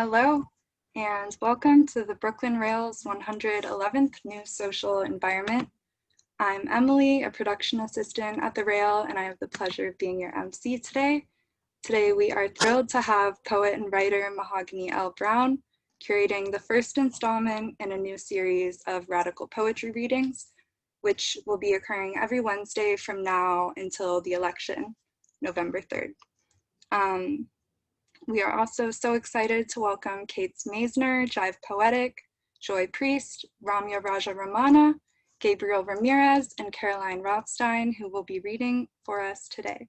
Hello, and welcome to the Brooklyn Rail's 111th New Social Environment. I'm Emily, a production assistant at the Rail, and I have the pleasure of being your MC today. Today, we are thrilled to have poet and writer Mahogany L Brown curating the first installment in a new series of radical poetry readings, which will be occurring every Wednesday from now until the election, November 3rd. We are also so excited to welcome Caits Meissner, Jive Poetick, Joy Priest, Ramya Rajaramana, Gabriel Ramirez, and Carolyn Ralstein, who will be reading for us today.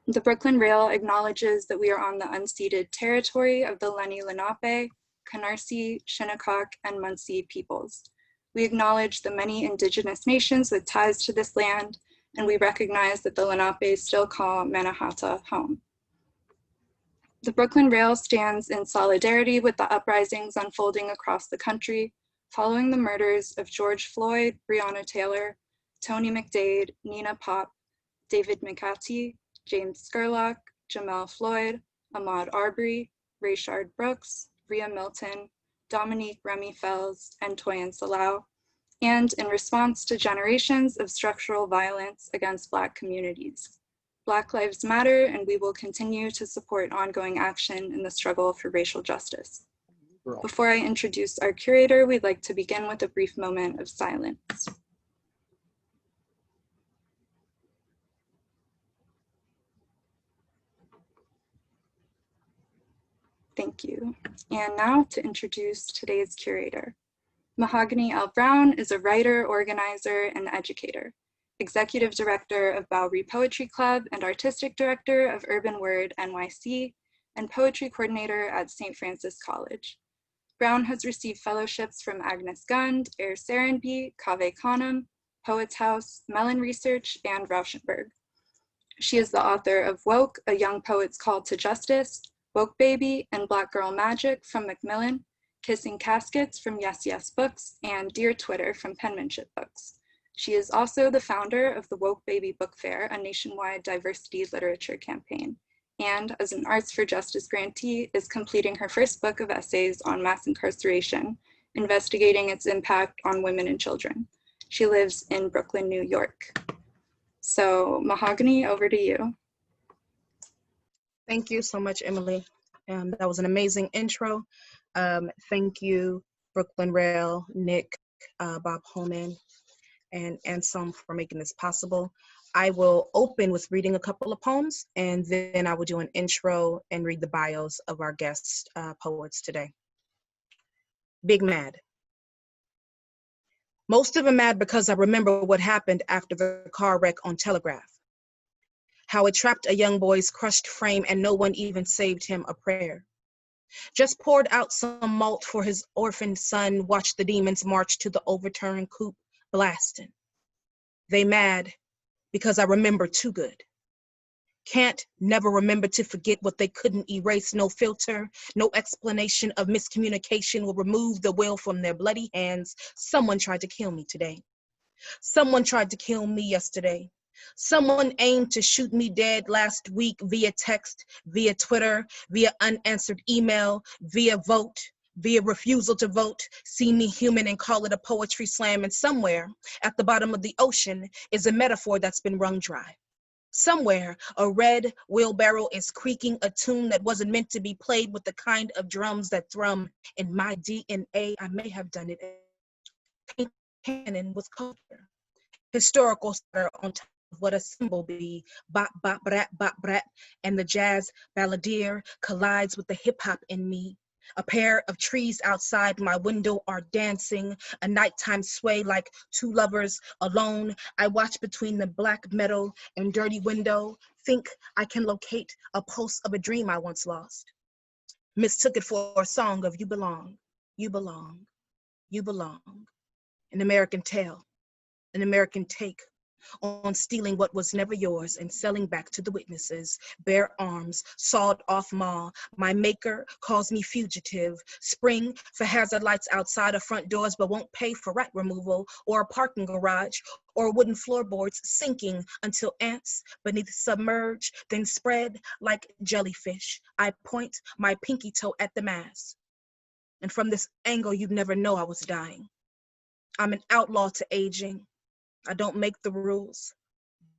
The Brooklyn Rail acknowledges that we are on the unceded territory of the Lenni Lenape, Canarsie, Shinnecock, and Munsee peoples. We acknowledge the many indigenous nations with ties to this land, and we recognize that the Lenape still call Mannahatta home. The Brooklyn Rail stands in solidarity with the uprisings unfolding across the country following the murders of George Floyd, Breonna Taylor, Tony McDade, Nina Pop, David McAtee, James Scurlock, Jamel Floyd, Ahmaud Arbery, Rayshard Brooks, Rhea Milton, Dominique Remy Fells, and Toyin Salau, and in response to generations of structural violence against Black communities. Black Lives Matter, and we will continue to support ongoing action in the struggle for racial justice. Before I introduce our curator, we'd like to begin with a brief moment of silence. Thank you. And now to introduce today's curator. Mahogany L Brown is a writer, organizer, and educator. Executive Director of Bowery Poetry Club and Artistic Director of Urban Word NYC, and Poetry Coordinator at St. Francis College. Browne has received fellowships from Agnes Gund, Air Serenbe, Cave Canem, Poets House, Mellon Research, and Rauschenberg. She is the author of Woke, A Young Poet's Call to Justice, Woke Baby, and Black Girl Magic from Macmillan, Kissing Caskets from Yes Yes Books, and Dear Twitter from Penmanship Books. She is also the founder of the Woke Baby Book Fair, a nationwide diversity literature campaign, and as an Arts for Justice grantee, is completing her first book of essays on mass incarceration, investigating its impact on women and children. She lives in Brooklyn, New York. So Mahogany, over to you. Thank you so much, Emily. That was an amazing intro. Thank you, Brooklyn Rail, Nick, Bob Holman, and some for making this possible. I will open with reading a couple of poems, and then I will do an intro and read the bios of our guest poets today. Big Mad. Most of them mad because I remember what happened after the car wreck on Telegraph. How it trapped a young boy's crushed frame and no one even saved him a prayer. Just poured out some malt for his orphaned son, watched the demons march to the overturned coupe, blasting. They mad because I remember too good. Can't never remember to forget what they couldn't erase. No filter, no explanation of miscommunication will remove the will from their bloody hands. Someone tried to kill me today. Someone tried to kill me yesterday. Someone aimed to shoot me dead last week via text, via Twitter, via unanswered email, via vote, via refusal to vote. See me human and call it a poetry slam, and somewhere at the bottom of the ocean is a metaphor that's been wrung dry. Somewhere a red wheelbarrow is creaking a tune that wasn't meant to be played with the kind of drums that thrum in my DNA. I may have done it. Paint cannon was culture. Historical starter on top of what a symbol be. Bop, bop, brat, and the jazz balladeer collides with the hip hop in me. A pair of trees outside my window are dancing, a nighttime sway like two lovers alone. I watch between the black metal and dirty window, think I can locate a pulse of a dream I once lost. Mistook it for a song of you belong, you belong, you belong. An American tale, an American take on stealing what was never yours and selling back to the witnesses. Bare arms, sawed off maw. My maker calls me fugitive. Spring for hazard lights outside of front doors, but won't pay for rat removal or a parking garage or wooden floorboards sinking until ants beneath submerge, then spread like jellyfish. I point my pinky toe at the mass. And from this angle, you'd never know I was dying. I'm an outlaw to aging. I don't make the rules.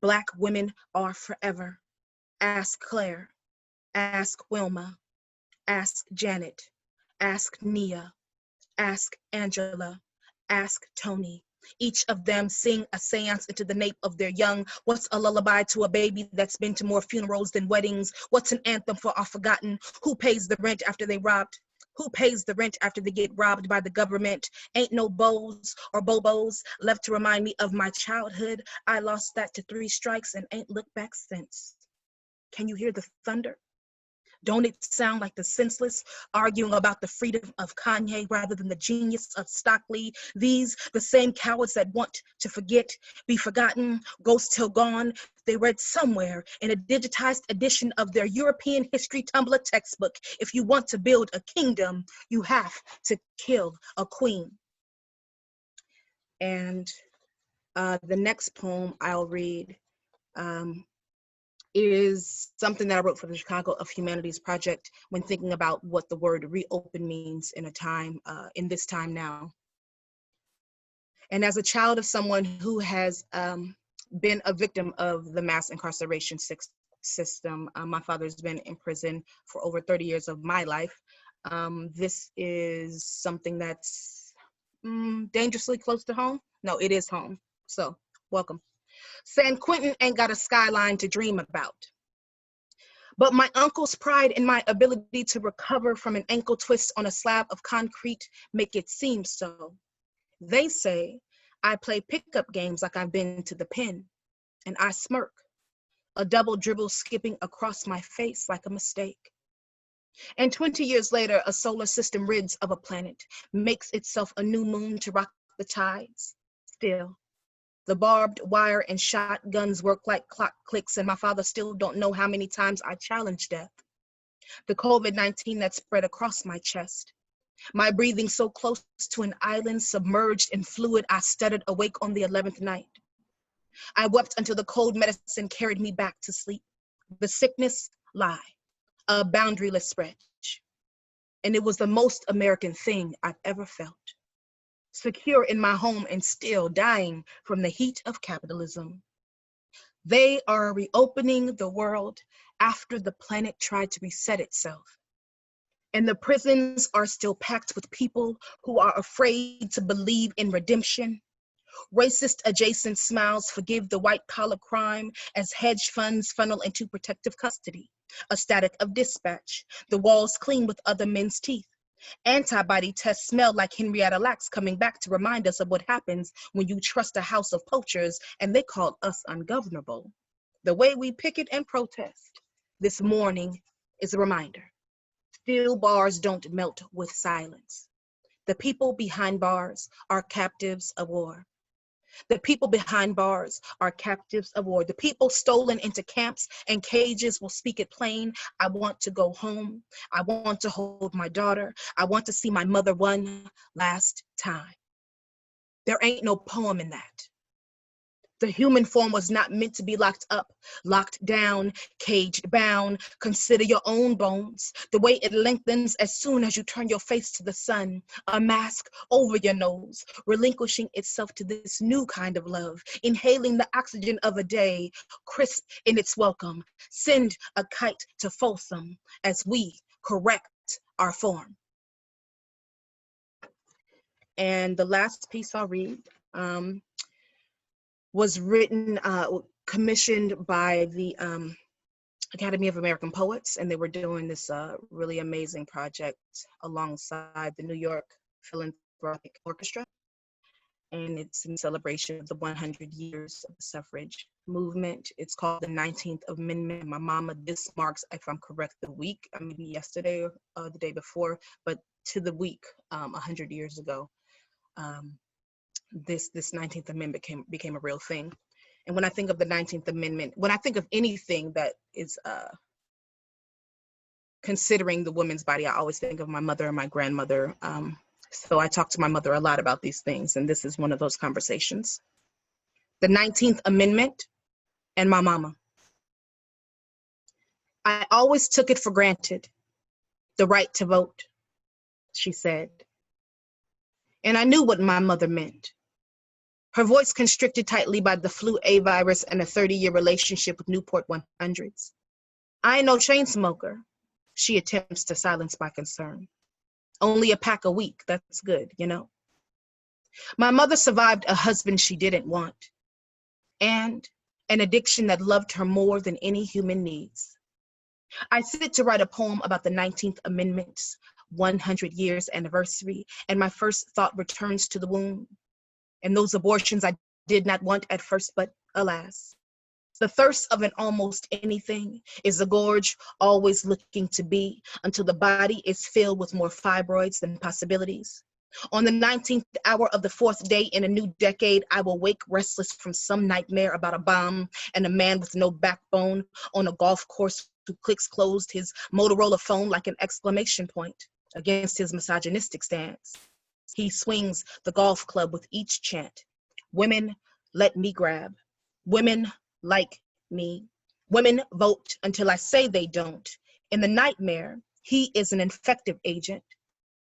Black women are forever. Ask Claire. Ask Wilma. Ask Janet. Ask Nia. Ask Angela. Ask Tony. Each of them sing a seance into the nape of their young. What's a lullaby to a baby that's been to more funerals than weddings? What's an anthem for our forgotten? Who pays the rent after they robbed? Who pays the rent after they get robbed by the government? Ain't no bows or bobos left to remind me of my childhood. I lost that to 3 strikes and ain't looked back since. Can you hear the thunder? Don't it sound like the senseless arguing about the freedom of Kanye rather than the genius of Stockley? These, the same cowards that want to forget, be forgotten, ghost till gone. They read somewhere in a digitized edition of their European history Tumblr textbook, if you want to build a kingdom, you have to kill a queen. And the next poem I'll read is something that I wrote for the Chicago of Humanities Project when thinking about what the word reopen means in a time, in this time now. And as a child of someone who has been a victim of the mass incarceration system, my father's been in prison for over 30 years of my life. This is something that's dangerously close to home. No, it is home, so welcome. San Quentin ain't got a skyline to dream about. But my uncle's pride in my ability to recover from an ankle twist on a slab of concrete make it seem so. They say I play pickup games like I've been to the pen, and I smirk, a double dribble skipping across my face like a mistake. And 20 years later, a solar system rids of a planet makes itself a new moon to rock the tides. Still, the barbed wire and shotguns work like clock clicks, and my father still don't know how many times I challenged death. The COVID-19 that spread across my chest. My breathing so close to an island submerged in fluid, I stuttered awake on the 11th night. I wept until the cold medicine carried me back to sleep. The sickness, lie, a boundaryless stretch. And it was the most American thing I've ever felt. Secure in my home and still dying from the heat of capitalism. They are reopening the world after the planet tried to reset itself. And the prisons are still packed with people who are afraid to believe in redemption. Racist adjacent smiles forgive the white collar crime as hedge funds funnel into protective custody. A static of dispatch, the walls clean with other men's teeth. Antibody tests smell like Henrietta Lacks coming back to remind us of what happens when you trust a house of poachers and they call us ungovernable. The way we picket and protest this morning is a reminder. Steel bars don't melt with silence. The people behind bars are captives of war. The people behind bars are captives of war. The people stolen into camps and cages will speak it plain. I want to go home. I want to hold my daughter. I want to see my mother one last time. There ain't no poem in that. The human form was not meant to be locked up, locked down, caged, bound. Consider your own bones, the way it lengthens as soon as you turn your face to the sun, a mask over your nose, relinquishing itself to this new kind of love, inhaling the oxygen of a day, crisp in its welcome. Send a kite to Folsom as we correct our form. And the last piece I'll read, was written, commissioned by the Academy of American Poets, and they were doing this really amazing project alongside the New York Philanthropic Orchestra. And it's in celebration of the 100 years of the suffrage movement. It's called the 19th Amendment. My mama, this marks, if I'm correct, the week, maybe yesterday or the day before, but to the week, 100 years ago. This 19th Amendment became a real thing. And when I think of the 19th Amendment, when I think of anything that is considering the woman's body, I always think of my mother and my grandmother. So I talk to my mother a lot about these things, and this is one of those conversations. the 19th Amendment, and my mama. I always took it for granted, the right to vote, she said. And I knew what my mother meant. Her voice constricted tightly by the flu A virus and a 30-year relationship with Newport 100s. I ain't no chain smoker, she attempts to silence my concern. Only a pack a week, that's good, you know. My mother survived a husband she didn't want, and an addiction that loved her more than any human needs. I sit to write a poem about the 19th Amendment's 100 years anniversary, and my first thought returns to the womb and those abortions I did not want at first, but alas. The thirst of an almost anything is a gorge always looking to be until the body is filled with more fibroids than possibilities. On the 19th hour of the 4th day in a new decade, I will wake restless from some nightmare about a bomb and a man with no backbone on a golf course who clicks closed his Motorola phone like an exclamation point against his misogynistic stance. He swings the golf club with each chant. Women, let me grab. Women like me. Women vote until I say they don't. In the nightmare, he is an infective agent.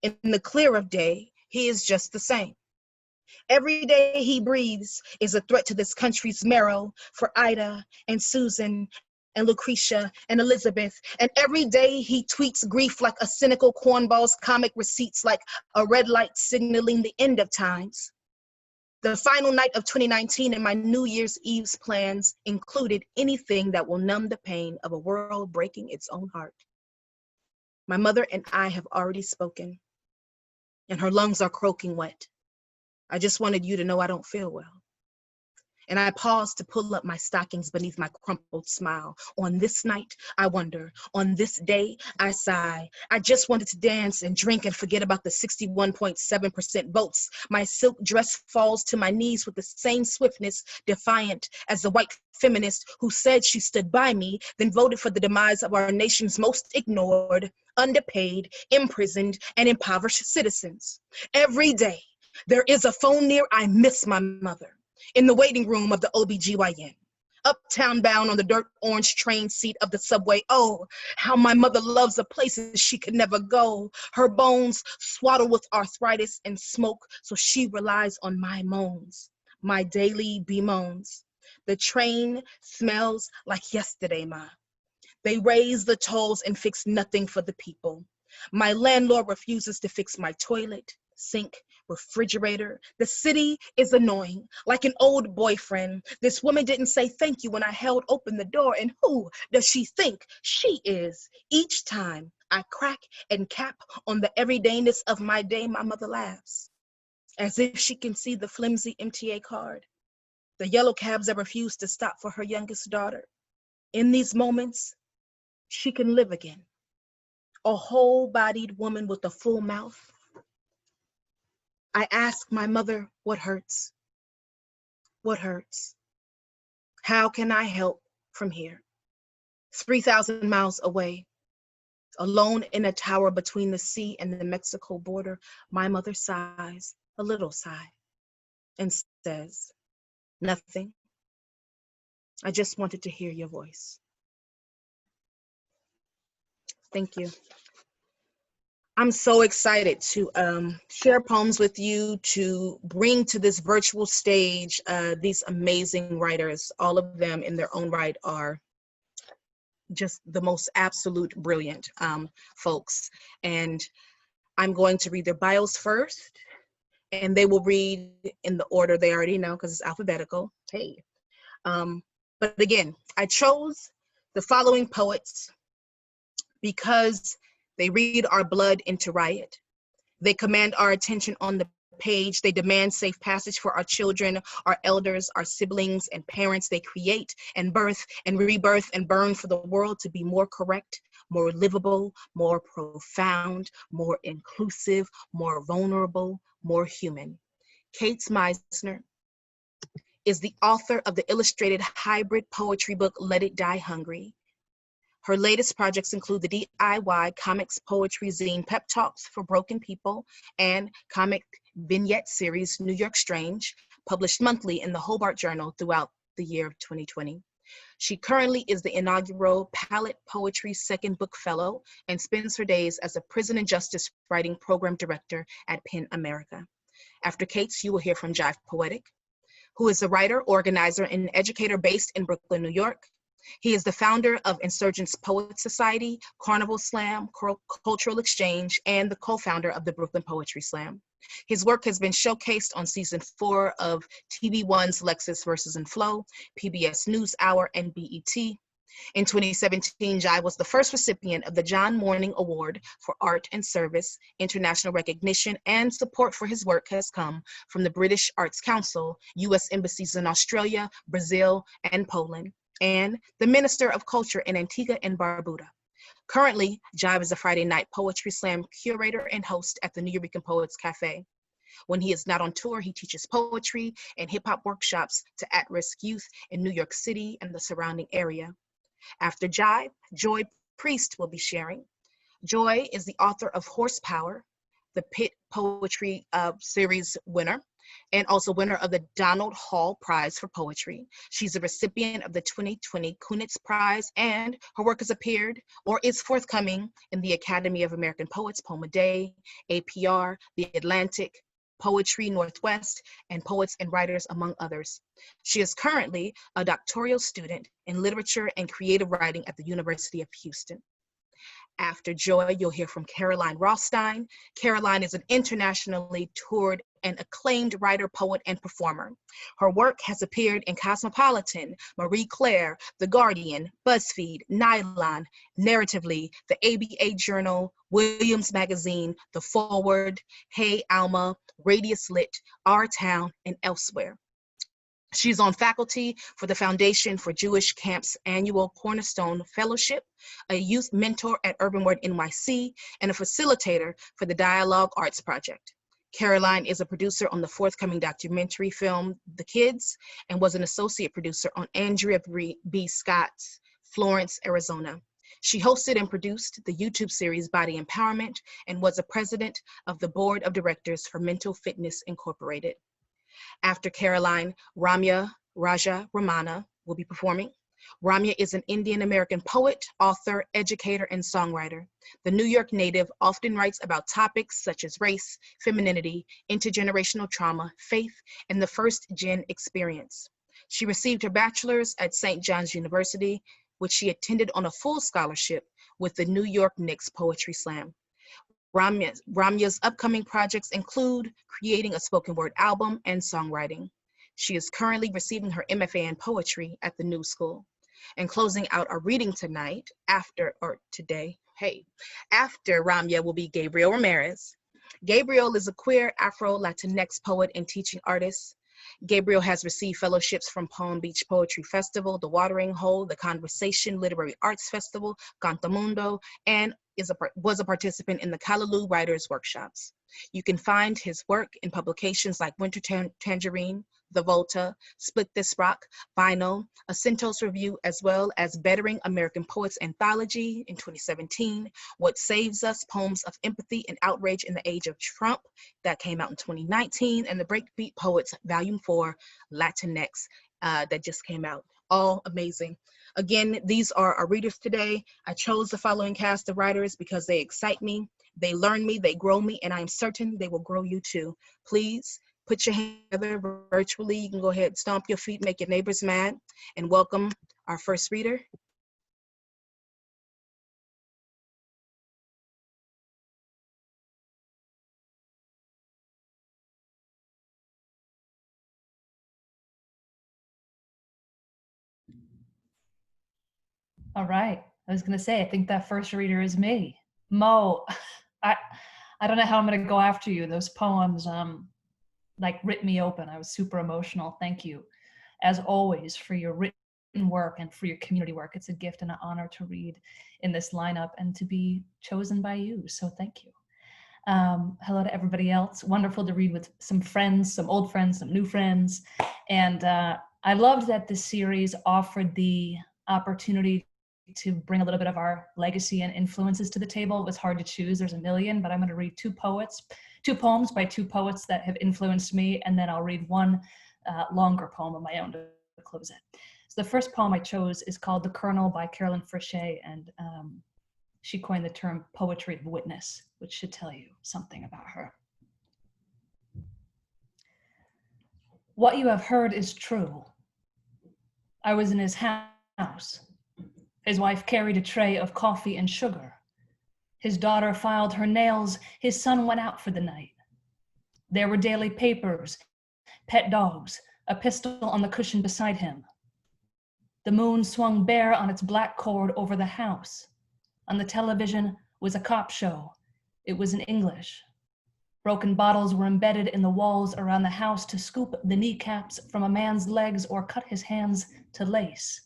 In the clear of day, he is just the same. Every day he breathes is a threat to this country's marrow for Ida and Susan and Lucretia and Elizabeth. And every day he tweets grief like a cynical cornball's comic receipts like a red light signaling the end of times. The final night of 2019 and my New Year's Eve's plans included anything that will numb the pain of a world breaking its own heart. My mother and I have already spoken, and her lungs are croaking wet. I just wanted you to know I don't feel well. And I paused to pull up my stockings beneath my crumpled smile. On this night, I wonder. On this day, I sigh. I just wanted to dance and drink and forget about the 61.7% votes. My silk dress falls to my knees with the same swiftness, defiant as the white feminist who said she stood by me, then voted for the demise of our nation's most ignored, underpaid, imprisoned, and impoverished citizens. Every day, there is a phone near. I miss my mother. In the waiting room of the OBGYN, uptown bound on the dirt orange train seat of the subway. Oh, how my mother loves the places she could never go. Her bones swaddled with arthritis and smoke, so she relies on my moans, my daily bemoans. The train smells like yesterday, Ma. They raise the tolls and fix nothing for the people. My landlord refuses to fix my toilet, sink, refrigerator. The city is annoying, like an old boyfriend. This woman didn't say thank you when I held open the door, and who does she think she is? Each time I crack and cap on the everydayness of my day, my mother laughs, as if she can see the flimsy MTA card, the yellow cabs that refuse to stop for her youngest daughter. In these moments, she can live again. A whole-bodied woman with a full mouth. I ask my mother what hurts. What hurts? How can I help from here? 3,000 miles away, alone in a tower between the sea and the Mexico border, my mother sighs, a little sigh, and says, nothing. I just wanted to hear your voice. Thank you. I'm so excited to share poems with you, to bring to this virtual stage these amazing writers. All of them in their own right are just the most absolute brilliant folks. And I'm going to read their bios first, and they will read in the order they already know because it's alphabetical. Hey. But again, I chose the following poets because they read our blood into riot. They command our attention on the page. They demand safe passage for our children, our elders, our siblings, and parents. They create and birth and rebirth and burn for the world to be more correct, more livable, more profound, more inclusive, more vulnerable, more human. Caits Meissner is the author of the illustrated hybrid poetry book, Let It Die Hungry. Her latest projects include the DIY comics poetry zine Pep Talks for Broken People and comic vignette series New York Strange, published monthly in the Hobart Journal throughout the year of 2020. She currently is the inaugural Palette Poetry Second Book Fellow and spends her days as a Prison and Justice Writing Program Director at PEN America. After Caits, you will hear from Jive Poetick, who is a writer, organizer, and educator based in Brooklyn, New York. He is the founder of Insurgents Poet Society, Carnival Slam, Cultural Exchange, and the co-founder of the Brooklyn Poetry Slam. His work has been showcased on season 4 of TV1's Lexus Verses and Flow, PBS NewsHour, and BET. In 2017, Jive was the first recipient of the John Morning Award for Art and Service. International recognition and support for his work has come from the British Arts Council, U.S. embassies in Australia, Brazil, and Poland, and the Minister of Culture in Antigua and Barbuda. Currently, Jive is a Friday night poetry slam curator and host at the New Eurekan Poets Cafe. When he is not on tour, he teaches poetry and hip-hop workshops to at-risk youth in New York City and the surrounding area. After Jive, Joy Priest will be sharing. Joy is the author of Horsepower, the Pitt Poetry Series winner, and also winner of the Donald Hall Prize for Poetry. She's a recipient of the 2020 Kunitz Prize, and her work has appeared or is forthcoming in the Academy of American Poets, Poem a Day, APR, The Atlantic, Poetry Northwest, and Poets and Writers, among others. She is currently a doctoral student in literature and creative writing at the University of Houston. After Joy, you'll hear from Carolyn Ralstein. Carolyn is an internationally toured and acclaimed writer, poet, and performer. Her work has appeared in Cosmopolitan, Marie Claire, The Guardian, BuzzFeed, Nylon, Narratively, the ABA Journal, Williams Magazine, The Forward, Hey Alma, Radius Lit, Our Town, and elsewhere. She's on faculty for the Foundation for Jewish Camps annual Cornerstone Fellowship, a youth mentor at Urban Word NYC, and a facilitator for the Dialogue Arts Project. Caroline is a producer on the forthcoming documentary film, The Kids, and was an associate producer on Andrea B. Scott's Florence, Arizona. She hosted and produced the YouTube series Body Empowerment and was a president of the board of directors for Mental Fitness Incorporated. After Caroline, Ramya Raja Ramana will be performing. Ramya is an Indian American poet, author, educator, and songwriter. The New York native often writes about topics such as race, femininity, intergenerational trauma, faith, and the first-gen experience. She received her bachelor's at St. John's University, which she attended on a full scholarship with the New York Knicks Poetry Slam. Ramya's upcoming projects include creating a spoken word album and songwriting. She is currently receiving her MFA in poetry at the New School. And closing out our reading tonight, after Ramya will be Gabriel Ramirez. Gabriel is a queer Afro-Latinx poet and teaching artist. Gabriel has received fellowships from Palm Beach Poetry Festival, The Watering Hole, The Conversation Literary Arts Festival, Cantamundo, and was a participant in the Callaloo Writers Workshops. You can find his work in publications like Winter Tangerine, The Volta, Split This Rock, Vinyl, A Centos Review, as well as Bettering American Poets Anthology in 2017, What Saves Us, Poems of Empathy and Outrage in the Age of Trump, that came out in 2019, and the Breakbeat Poets Volume 4, Latinx, that just came out. All amazing. Again, these are our readers today. I chose the following cast of writers because they excite me, they learn me, they grow me, and I'm certain they will grow you too. Please put your hands together virtually. You can go ahead, stomp your feet, make your neighbors mad, and welcome our first reader. All right. I was going to say, I think that first reader is me. Mo, I don't know how I'm going to go after you. Those poems like ripped me open. I was super emotional. Thank you, as always, for your written work and for your community work. It's a gift and an honor to read in this lineup and to be chosen by you. So thank you. Hello to everybody else. Wonderful to read with some friends, some old friends, some new friends. And I loved that this series offered the opportunity to bring a little bit of our legacy and influences to the table. It was hard to choose, there's a million, but I'm going to read two poems by two poets that have influenced me, and then I'll read one longer poem of my own to close it. So the first poem I chose is called The Colonel by Carolyn Frisch, and she coined the term poetry of witness, which should tell you something about her. What you have heard is true. I was in his house. His wife carried a tray of coffee and sugar. His daughter filed her nails. His son went out for the night. There were daily papers, pet dogs, a pistol on the cushion beside him. The moon swung bare on its black cord over the house. On the television was a cop show. It was in English. Broken bottles were embedded in the walls around the house to scoop the kneecaps from a man's legs or cut his hands to lace.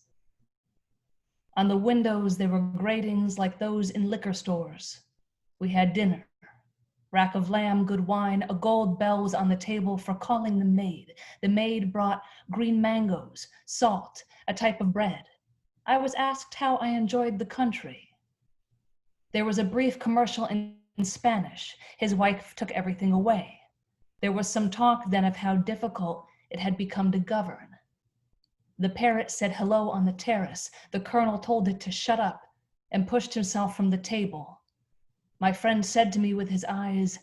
On the windows, there were gratings like those in liquor stores. We had dinner. Rack of lamb, good wine, a gold bell was on the table for calling the maid. The maid brought green mangoes, salt, a type of bread. I was asked how I enjoyed the country. There was a brief commercial in Spanish. His wife took everything away. There was some talk then of how difficult it had become to govern. The parrot said hello on the terrace. The colonel told it to shut up and pushed himself from the table. My friend said to me with his eyes,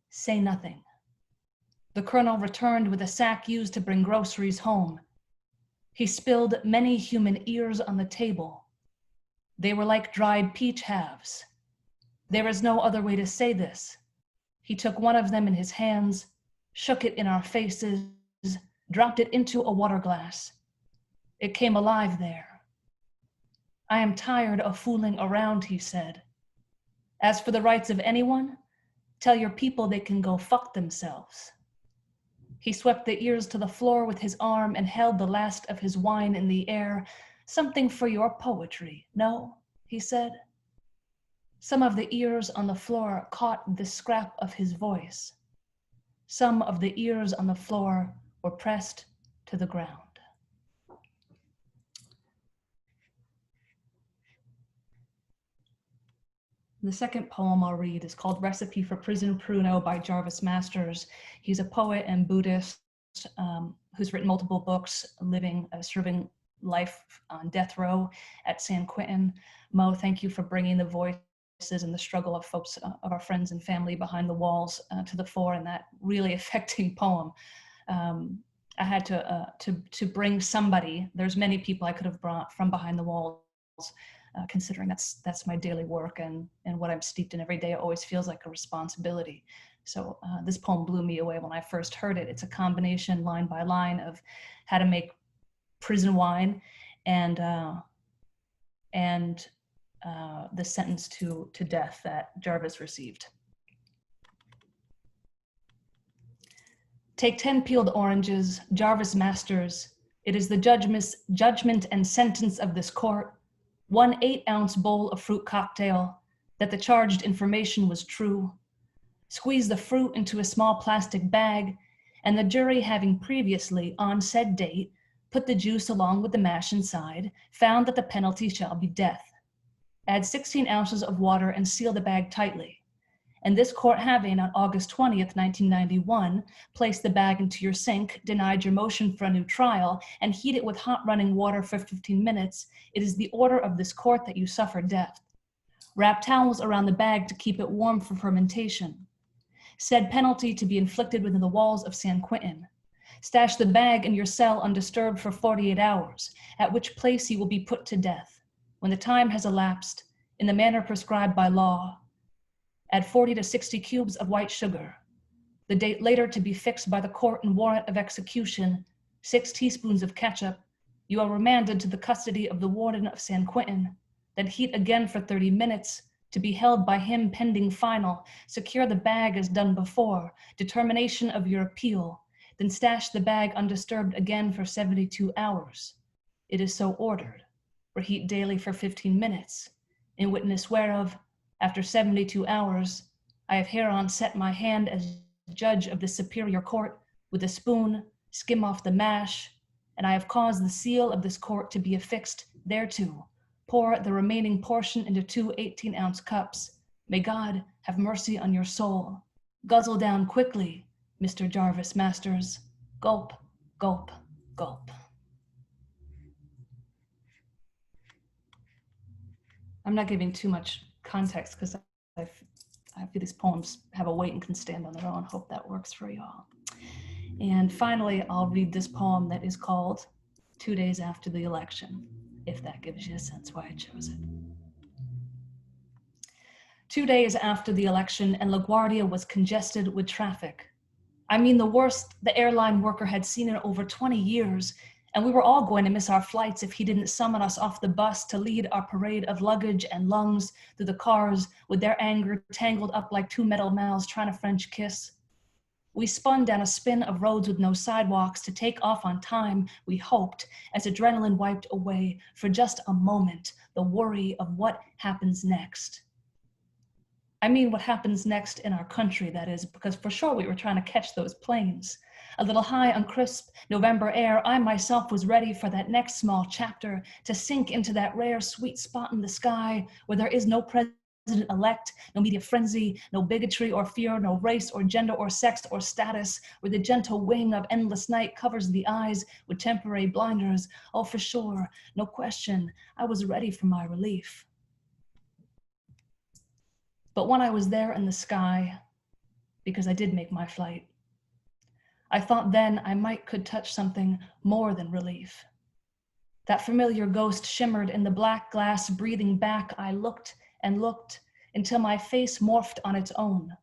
"Say nothing." The colonel returned with a sack used to bring groceries home. He spilled many human ears on the table. They were like dried peach halves. There is no other way to say this. He took one of them in his hands, shook it in our faces, dropped it into a water glass. It came alive there. I am tired of fooling around, he said. As for the rights of anyone, tell your people they can go fuck themselves. He swept the ears to the floor with his arm and held the last of his wine in the air. Something for your poetry, no? He said. Some of the ears on the floor caught the scrap of his voice. Some of the ears on the floor were pressed to the ground. The second poem I'll read is called Recipe for Prison Pruno by Jarvis Masters. He's a poet and Buddhist who's written multiple books, serving life on death row at San Quentin. Mo, thank you for bringing the voices and the struggle of folks, of our friends and family behind the walls to the fore in that really affecting poem. I had to bring somebody. There's many people I could have brought from behind the walls. Considering that's my daily work and what I'm steeped in every day, it always feels like a responsibility. So this poem blew me away when I first heard it. It's a combination line by line of how to make prison wine and the sentence to death that Jarvis received. Take 10 peeled oranges, Jarvis Masters. It is the judgment and sentence of this court. 1 8-ounce bowl of fruit cocktail, that the charged information was true. Squeeze the fruit into a small plastic bag, and the jury, having previously, on said date, put the juice along with the mash inside, found that the penalty shall be death. Add 16 ounces of water and seal the bag tightly. And this court having, on August 20th, 1991, placed the bag into your sink, denied your motion for a new trial, and heat it with hot running water for 15 minutes, it is the order of this court that you suffer death. Wrap towels around the bag to keep it warm for fermentation. Said penalty to be inflicted within the walls of San Quentin. Stash the bag in your cell undisturbed for 48 hours, at which place you will be put to death. When the time has elapsed, in the manner prescribed by law, add 40 to 60 cubes of white sugar. The date later to be fixed by the court and warrant of execution, 6 teaspoons of ketchup. You are remanded to the custody of the warden of San Quentin. Then heat again for 30 minutes to be held by him pending final. Secure the bag as done before. Determination of your appeal. Then stash the bag undisturbed again for 72 hours. It is so ordered. Reheat daily for 15 minutes. In witness whereof, after 72 hours, I have hereon set my hand as judge of the superior court with a spoon, skim off the mash, and I have caused the seal of this court to be affixed thereto. Pour the remaining portion into 2 18-ounce cups. May God have mercy on your soul. Guzzle down quickly, Mr. Jarvis Masters. Gulp, Gulp, gulp. I'm not giving too much context because I feel these poems have a weight and can stand on their own. Hope that works for y'all. And finally, I'll read this poem that is called 2 Days After the Election, if that gives you a sense why I chose it. 2 days after the election, and LaGuardia was congested with traffic. I mean, the worst the airline worker had seen in over 20 years, and we were all going to miss our flights if he didn't summon us off the bus to lead our parade of luggage and lungs through the cars with their anger tangled up like two metal mouths trying to French kiss. We spun down a spin of roads with no sidewalks to take off on time, we hoped, as adrenaline wiped away for just a moment the worry of what happens next. I mean what happens next in our country, that is, because for sure we were trying to catch those planes. A little high on crisp November air, I myself was ready for that next small chapter to sink into that rare sweet spot in the sky where there is no president-elect, no media frenzy, no bigotry or fear, no race or gender or sex or status, where the gentle wing of endless night covers the eyes with temporary blinders. Oh, for sure, no question, I was ready for my relief. But when I was there in the sky, because I did make my flight, I thought then I could touch something more than relief. That familiar ghost shimmered in the black glass breathing back. I looked and looked until my face morphed on its own,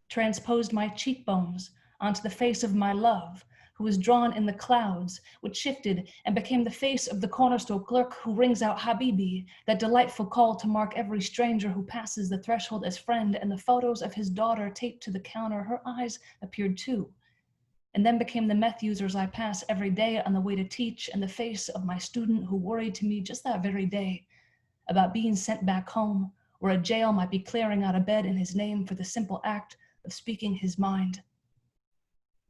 transposed my cheekbones onto the face of my love, who was drawn in the clouds, which shifted and became the face of the corner store clerk who rings out Habibi, that delightful call to mark every stranger who passes the threshold as friend, and the photos of his daughter taped to the counter. Her eyes appeared too, and then became the meth users I pass every day on the way to teach, and the face of my student who worried to me just that very day about being sent back home, where a jail might be clearing out a bed in his name for the simple act of speaking his mind.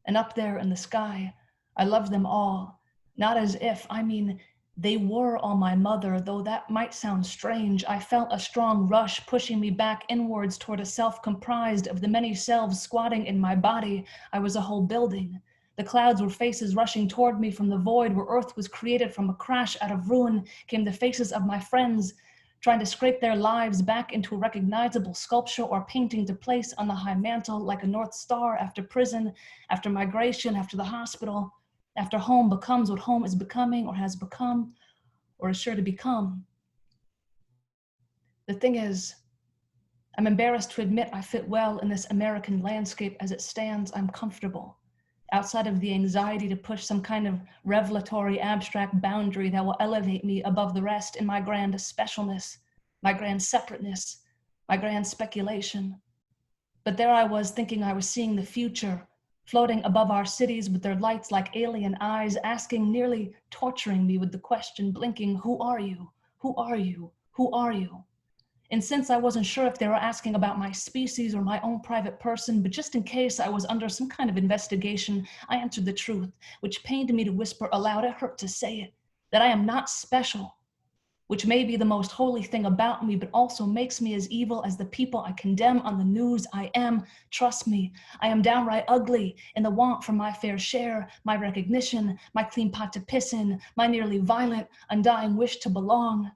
And up there in the sky, I loved them all, not as if, I mean, they were all my mother, though that might sound strange. I felt a strong rush pushing me back inwards toward a self comprised of the many selves squatting in my body. I was a whole building. The clouds were faces rushing toward me from the void where earth was created from a crash. Out of ruin came the faces of my friends, trying to scrape their lives back into a recognizable sculpture or painting to place on the high mantle like a North Star after prison, after migration, after the hospital, after home becomes what home is becoming or has become or is sure to become. The thing is, I'm embarrassed to admit I fit well in this American landscape as it stands. I'm comfortable, outside of the anxiety to push some kind of revelatory abstract boundary that will elevate me above the rest in my grand specialness, my grand separateness, my grand speculation. But there I was thinking I was seeing the future, floating above our cities with their lights like alien eyes, asking, nearly torturing me with the question, blinking, who are you? Who are you? Who are you? And since I wasn't sure if they were asking about my species or my own private person, but just in case I was under some kind of investigation, I answered the truth, which pained me to whisper aloud, it hurt to say it, that I am not special, which may be the most holy thing about me, but also makes me as evil as the people I condemn on the news. I am, trust me, I am downright ugly in the want for my fair share, my recognition, my clean pot to piss in, my nearly violent, undying wish to belong.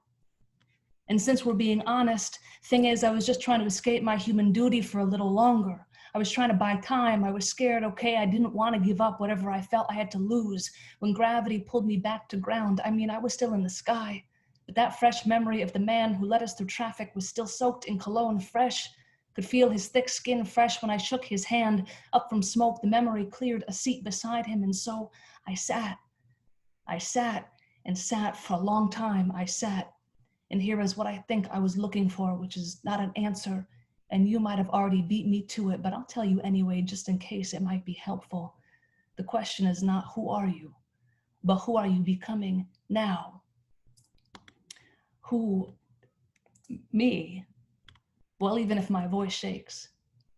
And since we're being honest, thing is, I was just trying to escape my human duty for a little longer. I was trying to buy time. I was scared, okay, I didn't want to give up whatever I felt I had to lose. When gravity pulled me back to ground, I mean, I was still in the sky. But that fresh memory of the man who led us through traffic was still soaked in cologne, fresh. Could feel his thick skin fresh when I shook his hand. Up from smoke, the memory cleared a seat beside him, and so I sat and sat for a long time. I sat. And here is what I think I was looking for, which is not an answer, and you might have already beat me to it, but I'll tell you anyway, just in case it might be helpful. The question is not who are you, but who are you becoming now? Who, me? Well, even if my voice shakes,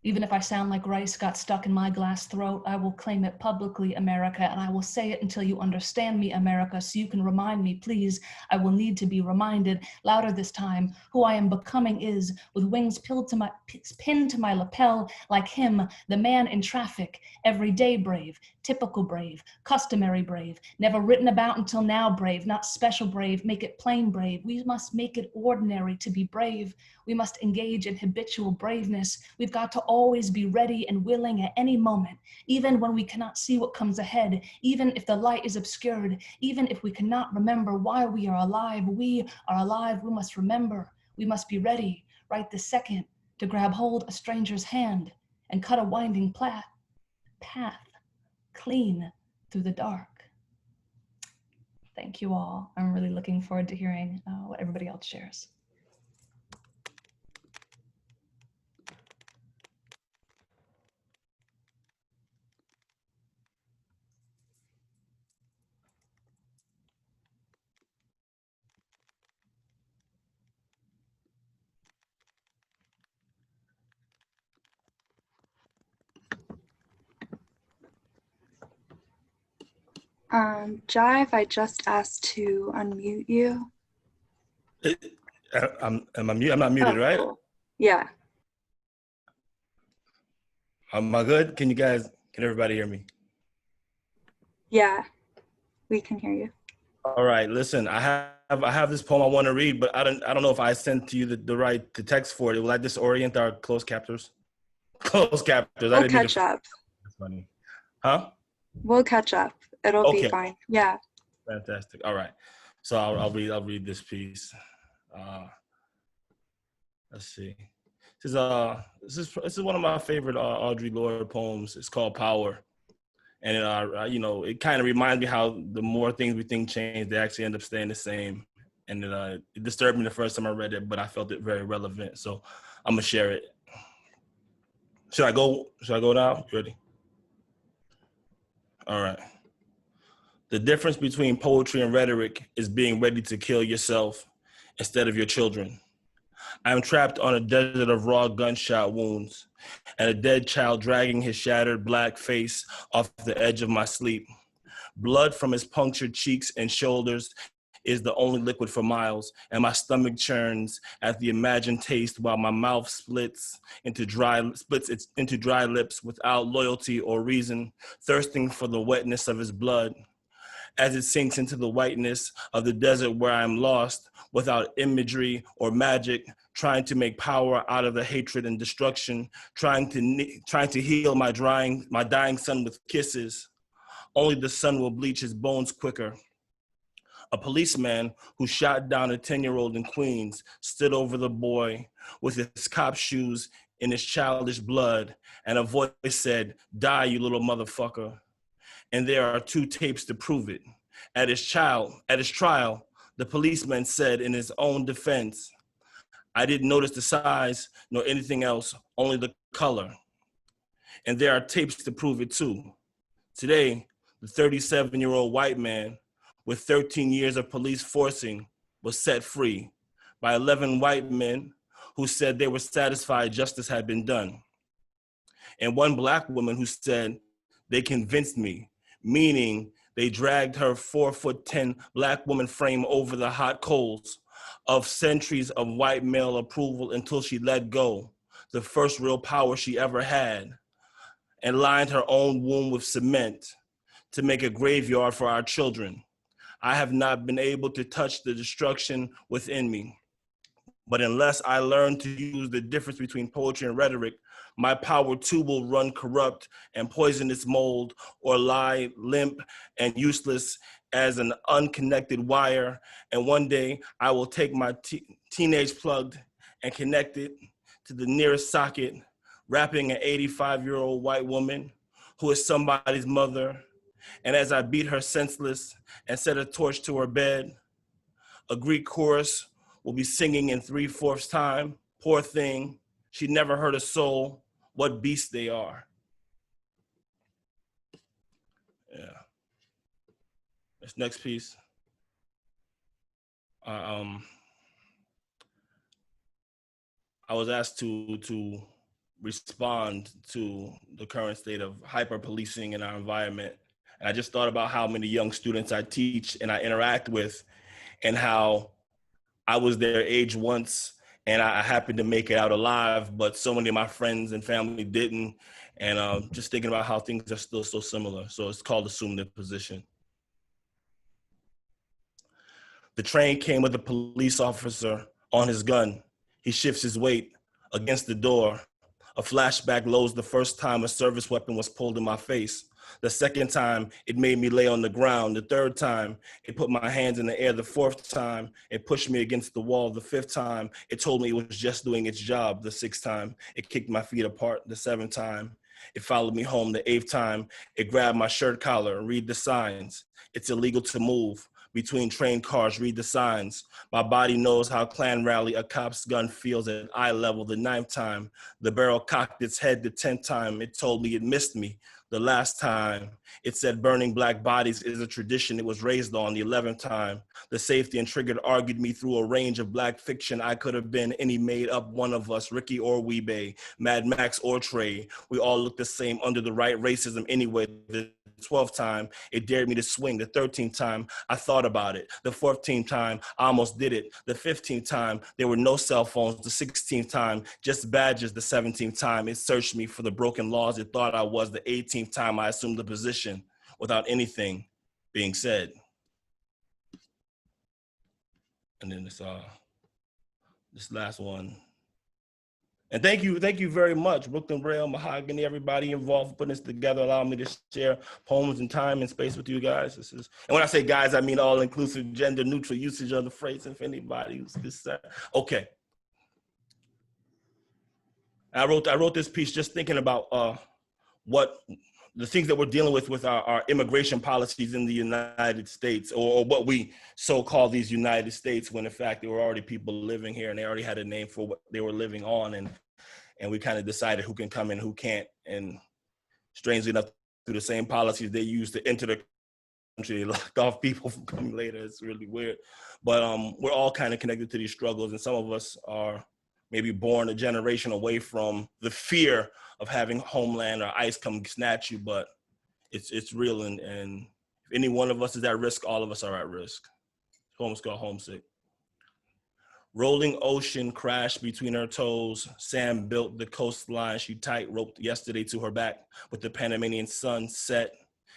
Even if I sound like rice got stuck in my glass throat, I will claim it publicly, America, and I will say it until you understand me, America, so you can remind me, please. I will need to be reminded, louder this time, who I am becoming is, with wings pinned to my lapel, like him, the man in traffic, everyday brave, typical brave, customary brave, never written about until now brave, not special brave, make it plain brave. We must make it ordinary to be brave. We must engage in habitual braveness. We've got to always be ready and willing at any moment, even when we cannot see what comes ahead, even if the light is obscured, even if we cannot remember why we are alive. We are alive, we must remember. We must be ready, right this second, to grab hold a stranger's hand and cut a winding path clean through the dark. Thank you all. I'm really looking forward to hearing what everybody else shares. Jive, I just asked to unmute you. Am I mute? I'm not muted, right? Cool. Yeah. Am I good? Can everybody hear me? Yeah, we can hear you. All right, listen, I have this poem I want to read, but I don't know if I sent to you the text for it. Will I disorient our closed captors? Closed captors. We'll catch up. That's funny. Huh? We'll catch up. It'll be fine. Yeah. Fantastic. All right. So I'll read this piece. Let's see. This is one of my favorite Audrey Lorde poems. It's called Power. And it kind of reminds me how the more things we think change, they actually end up staying the same. And it disturbed me the first time I read it, but I felt it very relevant. So I'm gonna share it. Should I go now? You ready? All right. The difference between poetry and rhetoric is being ready to kill yourself instead of your children. I am trapped on a desert of raw gunshot wounds and a dead child dragging his shattered black face off the edge of my sleep. Blood from his punctured cheeks and shoulders is the only liquid for miles, and my stomach churns at the imagined taste while my mouth splits into dry lips without loyalty or reason, thirsting for the wetness of his blood. As it sinks into the whiteness of the desert where I am lost, without imagery or magic, trying to make power out of the hatred and destruction, trying to heal my dying son with kisses. Only the sun will bleach his bones quicker. A policeman who shot down a 10-year-old in Queens stood over the boy with his cop shoes in his childish blood, and a voice said, "Die, you little motherfucker." And there are 2 tapes to prove it. At his trial, the policeman said in his own defense, "I didn't notice the size nor anything else, only the color." And there are tapes to prove it too. Today, the 37-year-old white man with 13 years of police forcing was set free by 11 white men who said they were satisfied justice had been done. And 1 black woman who said, "They convinced me," meaning they dragged her 4'10" black woman frame over the hot coals of centuries of white male approval until she let go, the first real power she ever had, and lined her own womb with cement to make a graveyard for our children. I have not been able to touch the destruction within me. But unless I learn to use the difference between poetry and rhetoric, my power too will run corrupt and poison its mold, or lie limp and useless as an unconnected wire. And one day I will take my teenage plugged and connect it to the nearest socket, wrapping an 85-year-old white woman who is somebody's mother. And as I beat her senseless and set a torch to her bed, a Greek chorus will be singing in 3/4 time. Poor thing, she never heard a soul. What beasts they are. Yeah. This next piece. I was asked to respond to the current state of hyper-policing in our environment. And I just thought about how many young students I teach and I interact with, and how I was their age once and I happened to make it out alive, but so many of my friends and family didn't. And just thinking about how things are still so similar. So it's called Assume the Position. The train came with a police officer on his gun. He shifts his weight against the door. A flashback loads the first time a service weapon was pulled in my face. The second time, it made me lay on the ground. The third time, it put my hands in the air. The fourth time, it pushed me against the wall. The fifth time, it told me it was just doing its job. The sixth time, it kicked my feet apart. The seventh time, it followed me home. The eighth time, it grabbed my shirt collar and read the signs. It's illegal to move between train cars, read the signs. My body knows how Klan rally a cop's gun feels at eye level. The ninth time, the barrel cocked its head. The 10th time, it told me it missed me. The last time, it said burning Black bodies is a tradition it was raised on. The 11th time, the safety and triggered argued me through a range of Black fiction I could have been any made up one of us, Ricky or Weebay, Mad Max or Trey. We all look the same under the right racism anyway. The 12th time, it dared me to swing. The 13th time, I thought about it. The 14th time, I almost did it. The 15th time, there were no cell phones. The 16th time, just badges. The 17th time, it searched me for the broken laws it thought I was. The 18th time, I assumed the position without anything being said. And then this last one. And thank you very much, Brooklyn Braille, Mahogany, everybody involved for putting this together, allowing me to share poems and time and space with you guys. And when I say guys, I mean all inclusive, gender neutral usage of the phrase. If anybody who's concerned, okay. I wrote this piece just thinking about what the things that we're dealing with our immigration policies in the United States, or what we so-call these United States, when in fact there were already people living here and they already had a name for what they were living on, and we kind of decided who can come and who can't. And strangely enough, through the same policies they use to enter the country, they lock off people from coming later. It's really weird. But we're all kind of connected to these struggles, and some of us are maybe born a generation away from the fear of having homeland or ICE come snatch you, but it's real, and if any one of us is at risk, all of us are at risk. Poem's called Homesick. Rolling ocean crashed between her toes. Sand built the coastline. She tight roped yesterday to her back with the Panamanian sun set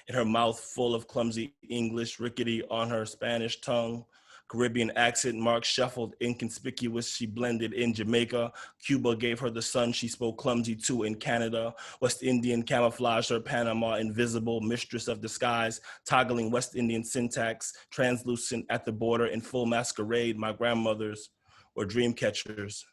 in her mouth full of clumsy English, rickety on her Spanish tongue. Caribbean accent marks shuffled, inconspicuous. She blended in Jamaica. Cuba gave her the sun she spoke clumsy to in Canada. West Indian camouflaged her Panama, invisible, mistress of disguise, toggling West Indian syntax, translucent at the border in full masquerade. My grandmothers were dream catchers,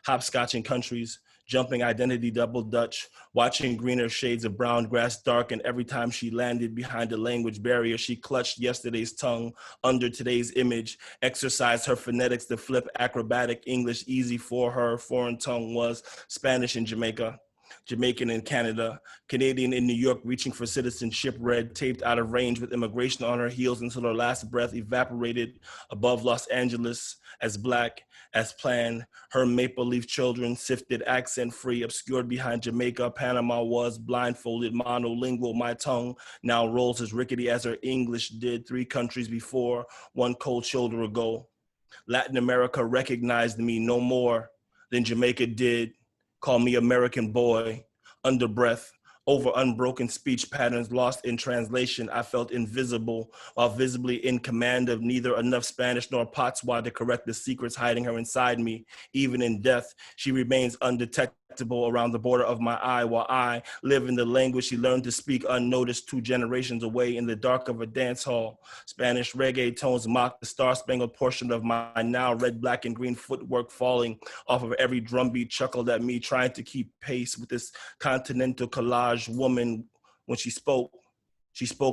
hopscotching countries, jumping identity double Dutch, watching greener shades of brown grass darken every time she landed behind a language barrier. She clutched yesterday's tongue under today's image, exercised her phonetics to flip acrobatic English easy for her. Foreign tongue was Spanish in Jamaica, Jamaican in Canada, Canadian in New York, reaching for citizenship, red taped out of range with immigration on her heels until her last breath evaporated above Los Angeles, as Black as planned. Her maple leaf children sifted accent free, obscured behind Jamaica. Panama was blindfolded, monolingual. My tongue now rolls as rickety as her English did 3 countries before, one cold shoulder ago. Latin America recognized me no more than Jamaica did. Call me American boy, under breath, over unbroken speech patterns lost in translation. I felt invisible while visibly in command of neither enough Spanish nor patois to correct the secrets hiding her inside me. Even in death, she remains undetectable around the border of my eye, while I live in the language she learned to speak unnoticed 2 generations away in the dark of a dance hall. Spanish reggae tones mock the star-spangled portion of my now red, black, and green footwork falling off of every drumbeat, chuckled at me, trying to keep pace with this continental collage. Woman, when she spoke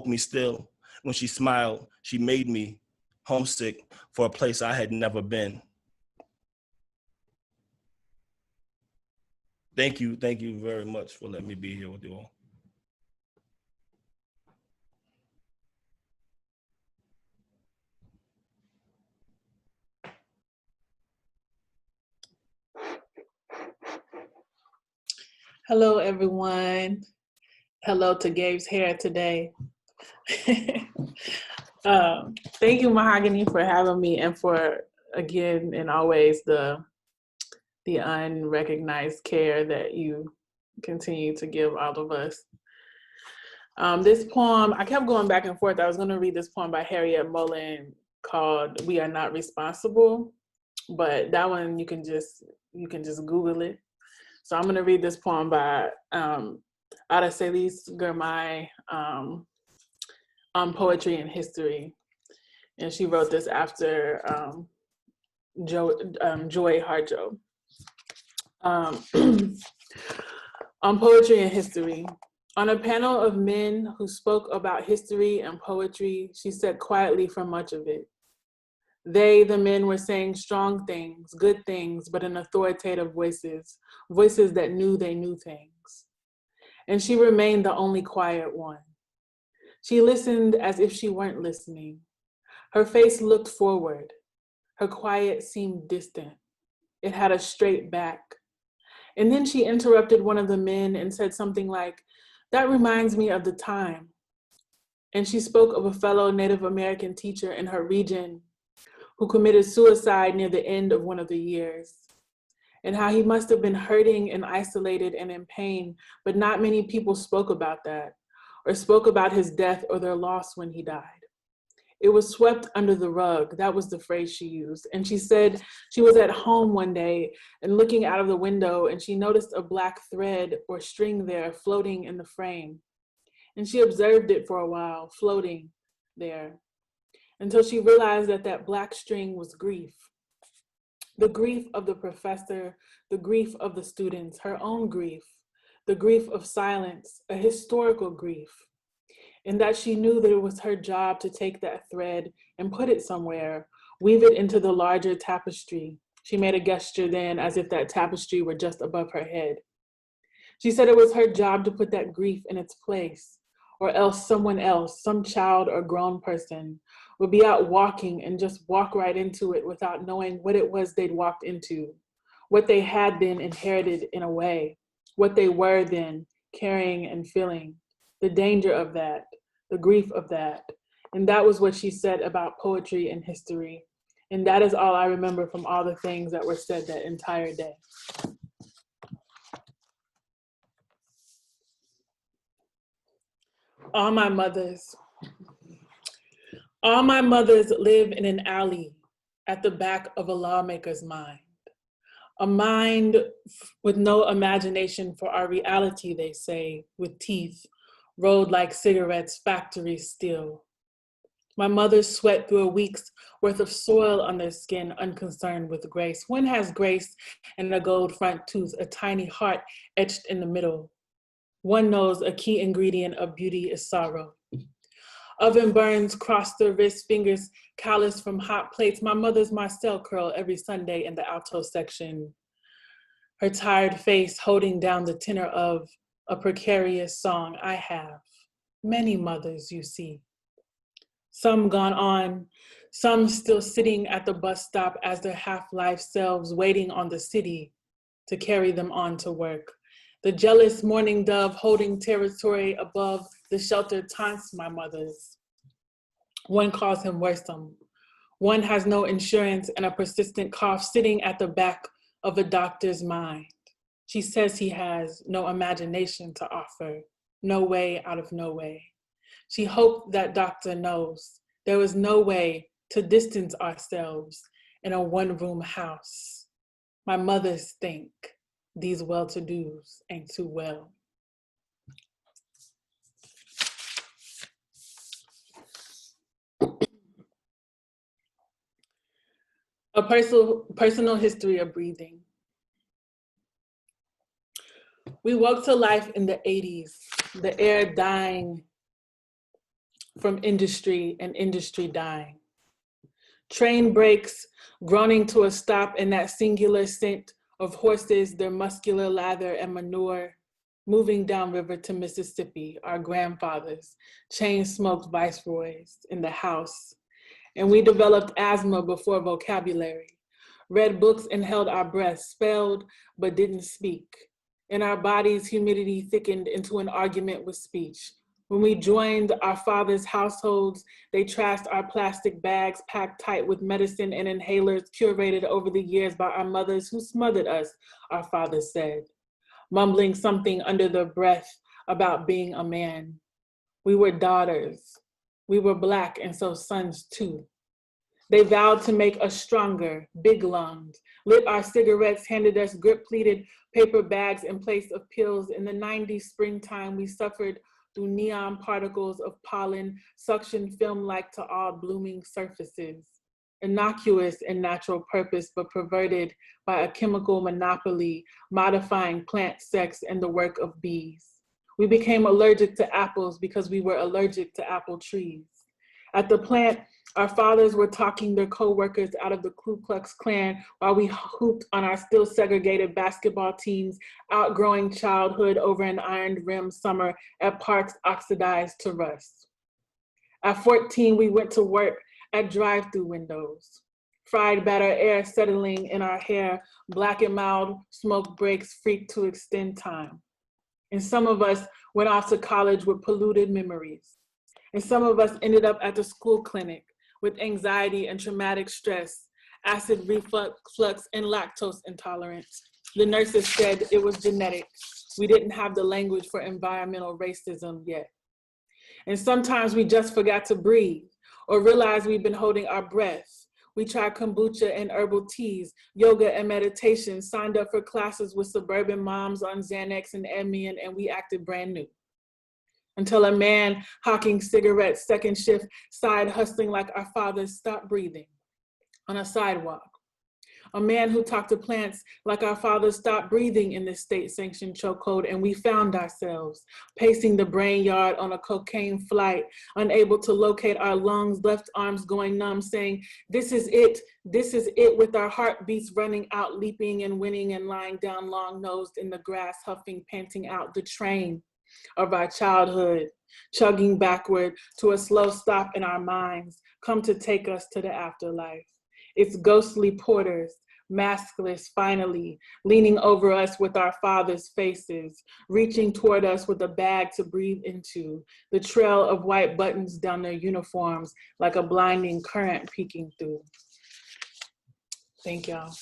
me still. When she smiled, she made me homesick for a place I had never been. Thank you very much for letting me be here with you all. Hello, everyone. Hello to Gabe's hair today. Thank you, Mahogany, for having me and for, again and always, the unrecognized care that you continue to give all of us. This poem, I kept going back and forth. I was going to read this poem by Harriet Mullen called "We Are Not Responsible," but that one you can just Google it. So I'm going to read this poem by Audrey Girmay on poetry and history, and she wrote this after Joy Harjo. On poetry and history. On a panel of men who spoke about history and poetry, she sat quietly for much of it. They, the men, were saying strong things, good things, but in authoritative voices, voices that knew they knew things. And she remained the only quiet one. She listened as if she weren't listening. Her face looked forward. Her quiet seemed distant. It had a straight back. And then she interrupted one of the men and said something like, "That reminds me of the time." And she spoke of a fellow Native American teacher in her region who committed suicide near the end of one of the years, and how he must have been hurting and isolated and in pain, but not many people spoke about that, or spoke about his death or their loss when he died. It was swept under the rug. That was the phrase she used. And she said she was at home one day and looking out of the window, and she noticed a black thread or string there floating in the frame. And she observed it for a while, floating there, until she realized that that black string was grief. The grief of the professor, the grief of the students, her own grief, the grief of silence, a historical grief. And that she knew that it was her job to take that thread and put it somewhere, weave it into the larger tapestry. She made a gesture then as if that tapestry were just above her head. She said it was her job to put that grief in its place, or else someone else, some child or grown person, would be out walking and just walk right into it without knowing what it was they'd walked into, what they had been inherited in a way, what they were then carrying and feeling, the danger of that, the grief of that. And that was what she said about poetry and history. And that is all I remember from all the things that were said that entire day. All my mothers live in an alley at the back of a lawmaker's mind. A mind with no imagination for our reality, they say, with teeth rolled like cigarettes, factories still. My mothers sweat through a week's worth of soil on their skin, unconcerned with grace. When has grace and a gold front tooth, a tiny heart etched in the middle? One knows a key ingredient of beauty is sorrow. Oven burns cross the wrist, fingers calloused from hot plates. My mother's Marcel curl every Sunday in the alto section. Her tired face holding down the tenor of a precarious song. I have many mothers, you see. Some gone on, some still sitting at the bus stop as their half-life selves waiting on the city to carry them on to work. The jealous mourning dove holding territory above the shelter taunts my mothers. One calls him worrisome. One has no insurance and a persistent cough sitting at the back of a doctor's mind. She says he has no imagination to offer, no way out of no way. She hoped that doctor knows there is no way to distance ourselves in a one-room house. My mothers think these well-to-dos ain't too well. A personal history of breathing. We woke to life in the 80s, the air dying from industry and industry dying. Train brakes groaning to a stop in that singular scent of horses, their muscular lather and manure, moving downriver to Mississippi, our grandfathers, chain-smoked viceroys in the house. And we developed asthma before vocabulary, read books and held our breaths, spelled but didn't speak. In our bodies, humidity thickened into an argument with speech. When we joined our father's households, they trashed our plastic bags packed tight with medicine and inhalers curated over the years by our mothers who smothered us, our father said, mumbling something under their breath about being a man. We were daughters. We were Black and so sons too. They vowed to make us stronger, big-lunged, lit our cigarettes, handed us grip-pleated paper bags in place of pills. In the 90s springtime, we suffered through neon particles of pollen, suction film-like to all blooming surfaces, innocuous in natural purpose, but perverted by a chemical monopoly, modifying plant sex and the work of bees. We became allergic to apples because we were allergic to apple trees. At the plant, our fathers were talking their co-workers out of the Ku Klux Klan while we hooped on our still segregated basketball teams, outgrowing childhood over an iron-rimmed summer at parks oxidized to rust. At 14, we went to work at drive-through windows, fried batter air settling in our hair, black and mild smoke breaks freaked to extend time. And some of us went off to college with polluted memories. And some of us ended up at the school clinic with anxiety and traumatic stress, acid reflux, and lactose intolerance. The nurses said it was genetic. We didn't have the language for environmental racism yet. And sometimes we just forgot to breathe or realized we've been holding our breath. We tried kombucha and herbal teas, yoga and meditation, signed up for classes with suburban moms on Xanax and Ambien, and we acted brand new. Until a man hawking cigarettes, second shift, side hustling like our fathers, stopped breathing on a sidewalk. A man who talked to plants like our fathers stopped breathing in this state-sanctioned chokehold, and we found ourselves pacing the brain yard on a cocaine flight, unable to locate our lungs, left arms going numb, saying, this is it, with our heartbeats running out, leaping and winning and lying down long-nosed in the grass, huffing, panting out the train of our childhood, chugging backward to a slow stop in our minds, come to take us to the afterlife. It's ghostly porters, maskless finally, leaning over us with our fathers' faces, reaching toward us with a bag to breathe into, the trail of white buttons down their uniforms like a blinding current peeking through. Thank y'all.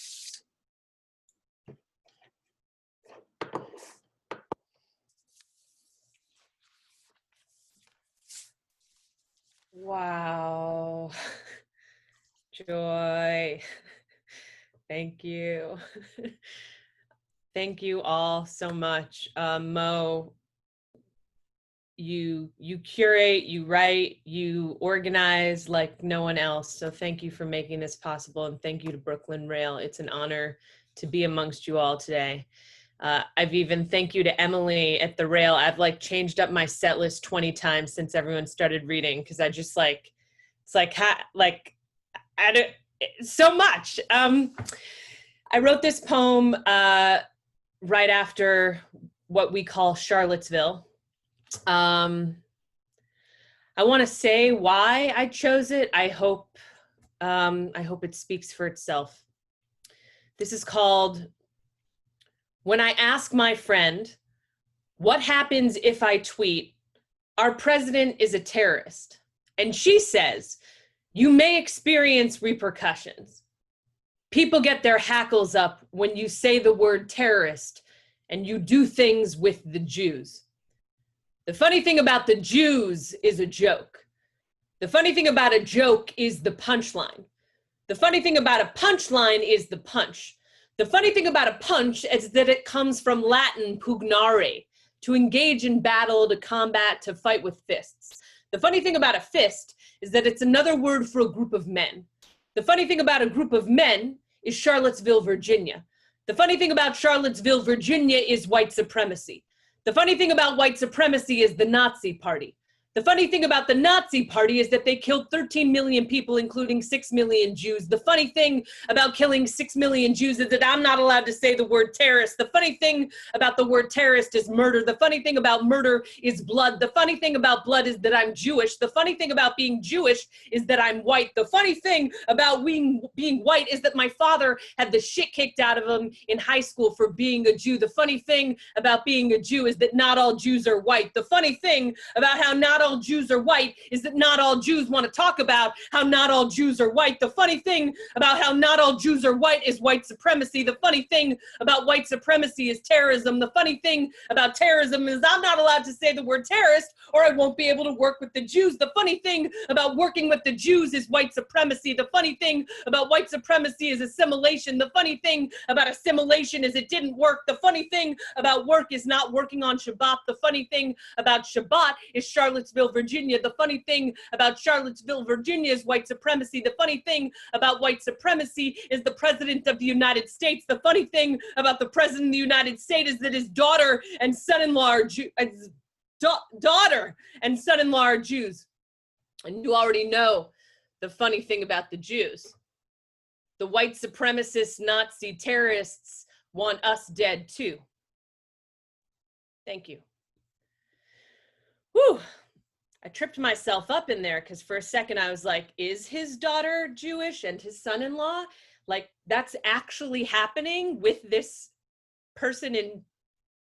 Wow. Joy. Thank you. Thank you all so much. Mo, you curate, you write, you organize like no one else. So thank you for making this possible. And thank you to Brooklyn Rail. It's an honor to be amongst you all today. I've even thank you to Emily at the Rail. I've like changed up my set list 20 times since everyone started reading, because I just like, it's like, I don't, so much. I wrote this poem right after what we call Charlottesville. I want to say why I chose it. I hope it speaks for itself. This is called When I Ask My Friend, What Happens If I Tweet, Our President is a Terrorist? And she says, you may experience repercussions. People get their hackles up when you say the word terrorist and you do things with the Jews. The funny thing about the Jews is a joke. The funny thing about a joke is the punchline. The funny thing about a punchline is the punch. The funny thing about a punch is that it comes from Latin pugnare, to engage in battle, to combat, to fight with fists. The funny thing about a fist is that it's another word for a group of men. The funny thing about a group of men is Charlottesville, Virginia. The funny thing about Charlottesville, Virginia is white supremacy. The funny thing about white supremacy is the Nazi Party. The funny thing about the Nazi Party is that they killed 13 million people, including 6 million Jews. The funny thing about killing 6 million Jews is that I'm not allowed to say the word terrorist. The funny thing about the word terrorist is murder. The funny thing about murder is blood. The funny thing about blood is that I'm Jewish. The funny thing about being Jewish is that I'm white. The funny thing about being white is that my father had the shit kicked out of him in high school for being a Jew. The funny thing about being a Jew is that not all Jews are white. The funny thing about how not all Jews are white is that not all Jews want to talk about how not all Jews are white. The funny thing about how not all Jews are white is white supremacy. The funny thing about white supremacy is terrorism. The funny thing about terrorism is I'm not allowed to say the word terrorist or I won't be able to work with the Jews. The funny thing about working with the Jews is white supremacy. The funny thing about white supremacy is assimilation. The funny thing about assimilation is it didn't work. The funny thing about work is not working on Shabbat. The funny thing about Shabbat is Charlottesville, Virginia. The funny thing about Charlottesville, Virginia is white supremacy. The funny thing about white supremacy is the President of the United States. The funny thing about the President of the United States is that his daughter and son-in-law are daughter and son-in-law are Jews. And you already know the funny thing about the Jews. The white supremacist Nazi terrorists want us dead too. Thank you. Whew. I tripped myself up in there because for a second I was like, is his daughter Jewish and his son-in-law? Like, that's actually happening with this person in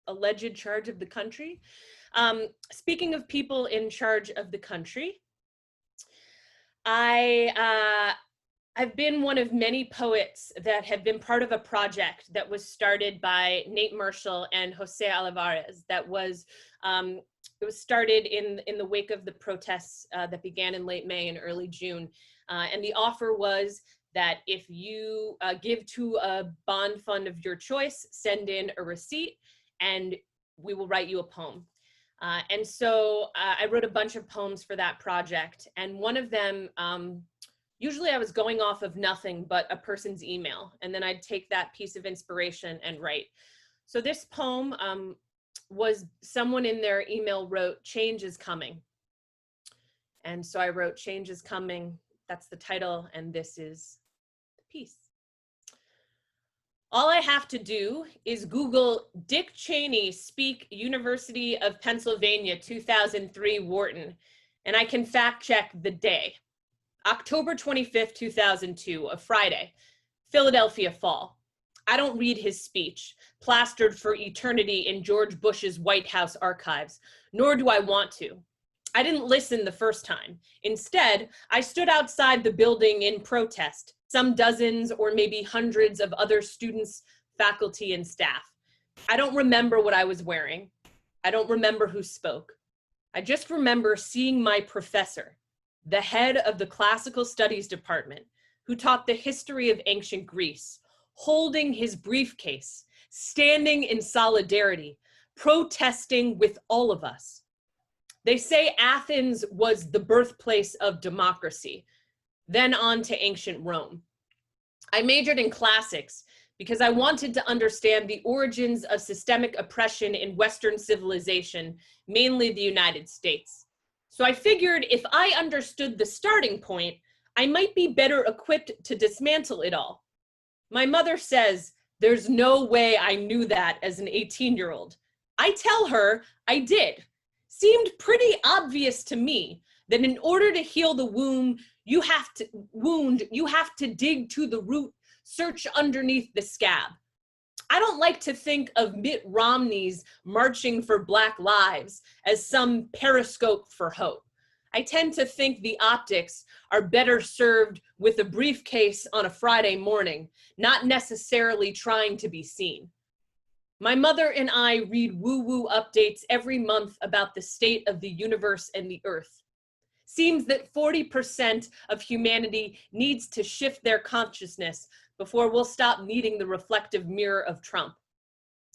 alleged charge of the country? Speaking of people in charge of the country, I've been one of many poets that have been part of a project that was started by Nate Marshall and Jose Alvarez that was it was started in the wake of the protests that began in late May and early June. And the offer was that if you give to a bond fund of your choice, send in a receipt and we will write you a poem. And so I wrote a bunch of poems for that project. And one of them, usually I was going off of nothing but a person's email. And then I'd take that piece of inspiration and write. So this poem, was someone in their email wrote, "Change is coming." And so I wrote, "Change is coming." That's the title, and this is the piece. All I have to do is Google Dick Cheney speak University of Pennsylvania 2003 Wharton, and I can fact check the day. October 25th, 2002, a Friday, Philadelphia Fall. I don't read his speech, plastered for eternity in George Bush's White House archives, nor do I want to. I didn't listen the first time. Instead, I stood outside the building in protest, some dozens or maybe hundreds of other students, faculty, and staff. I don't remember what I was wearing. I don't remember who spoke. I just remember seeing my professor, the head of the classical studies department, who taught the history of ancient Greece, holding his briefcase, standing in solidarity, protesting with all of us. They say Athens was the birthplace of democracy, then on to ancient Rome. I majored in classics because I wanted to understand the origins of systemic oppression in Western civilization, mainly the United States. So I figured if I understood the starting point, I might be better equipped to dismantle it all. My mother says, there's no way I knew that as an 18-year-old. I tell her I did. Seemed pretty obvious to me that in order to heal the wound, you have to dig to the root, search underneath the scab. I don't like to think of Mitt Romney's marching for Black lives as some periscope for hope. I tend to think the optics are better served with a briefcase on a Friday morning, not necessarily trying to be seen. My mother and I read woo-woo updates every month about the state of the universe and the earth. Seems that 40% of humanity needs to shift their consciousness before we'll stop needing the reflective mirror of Trump.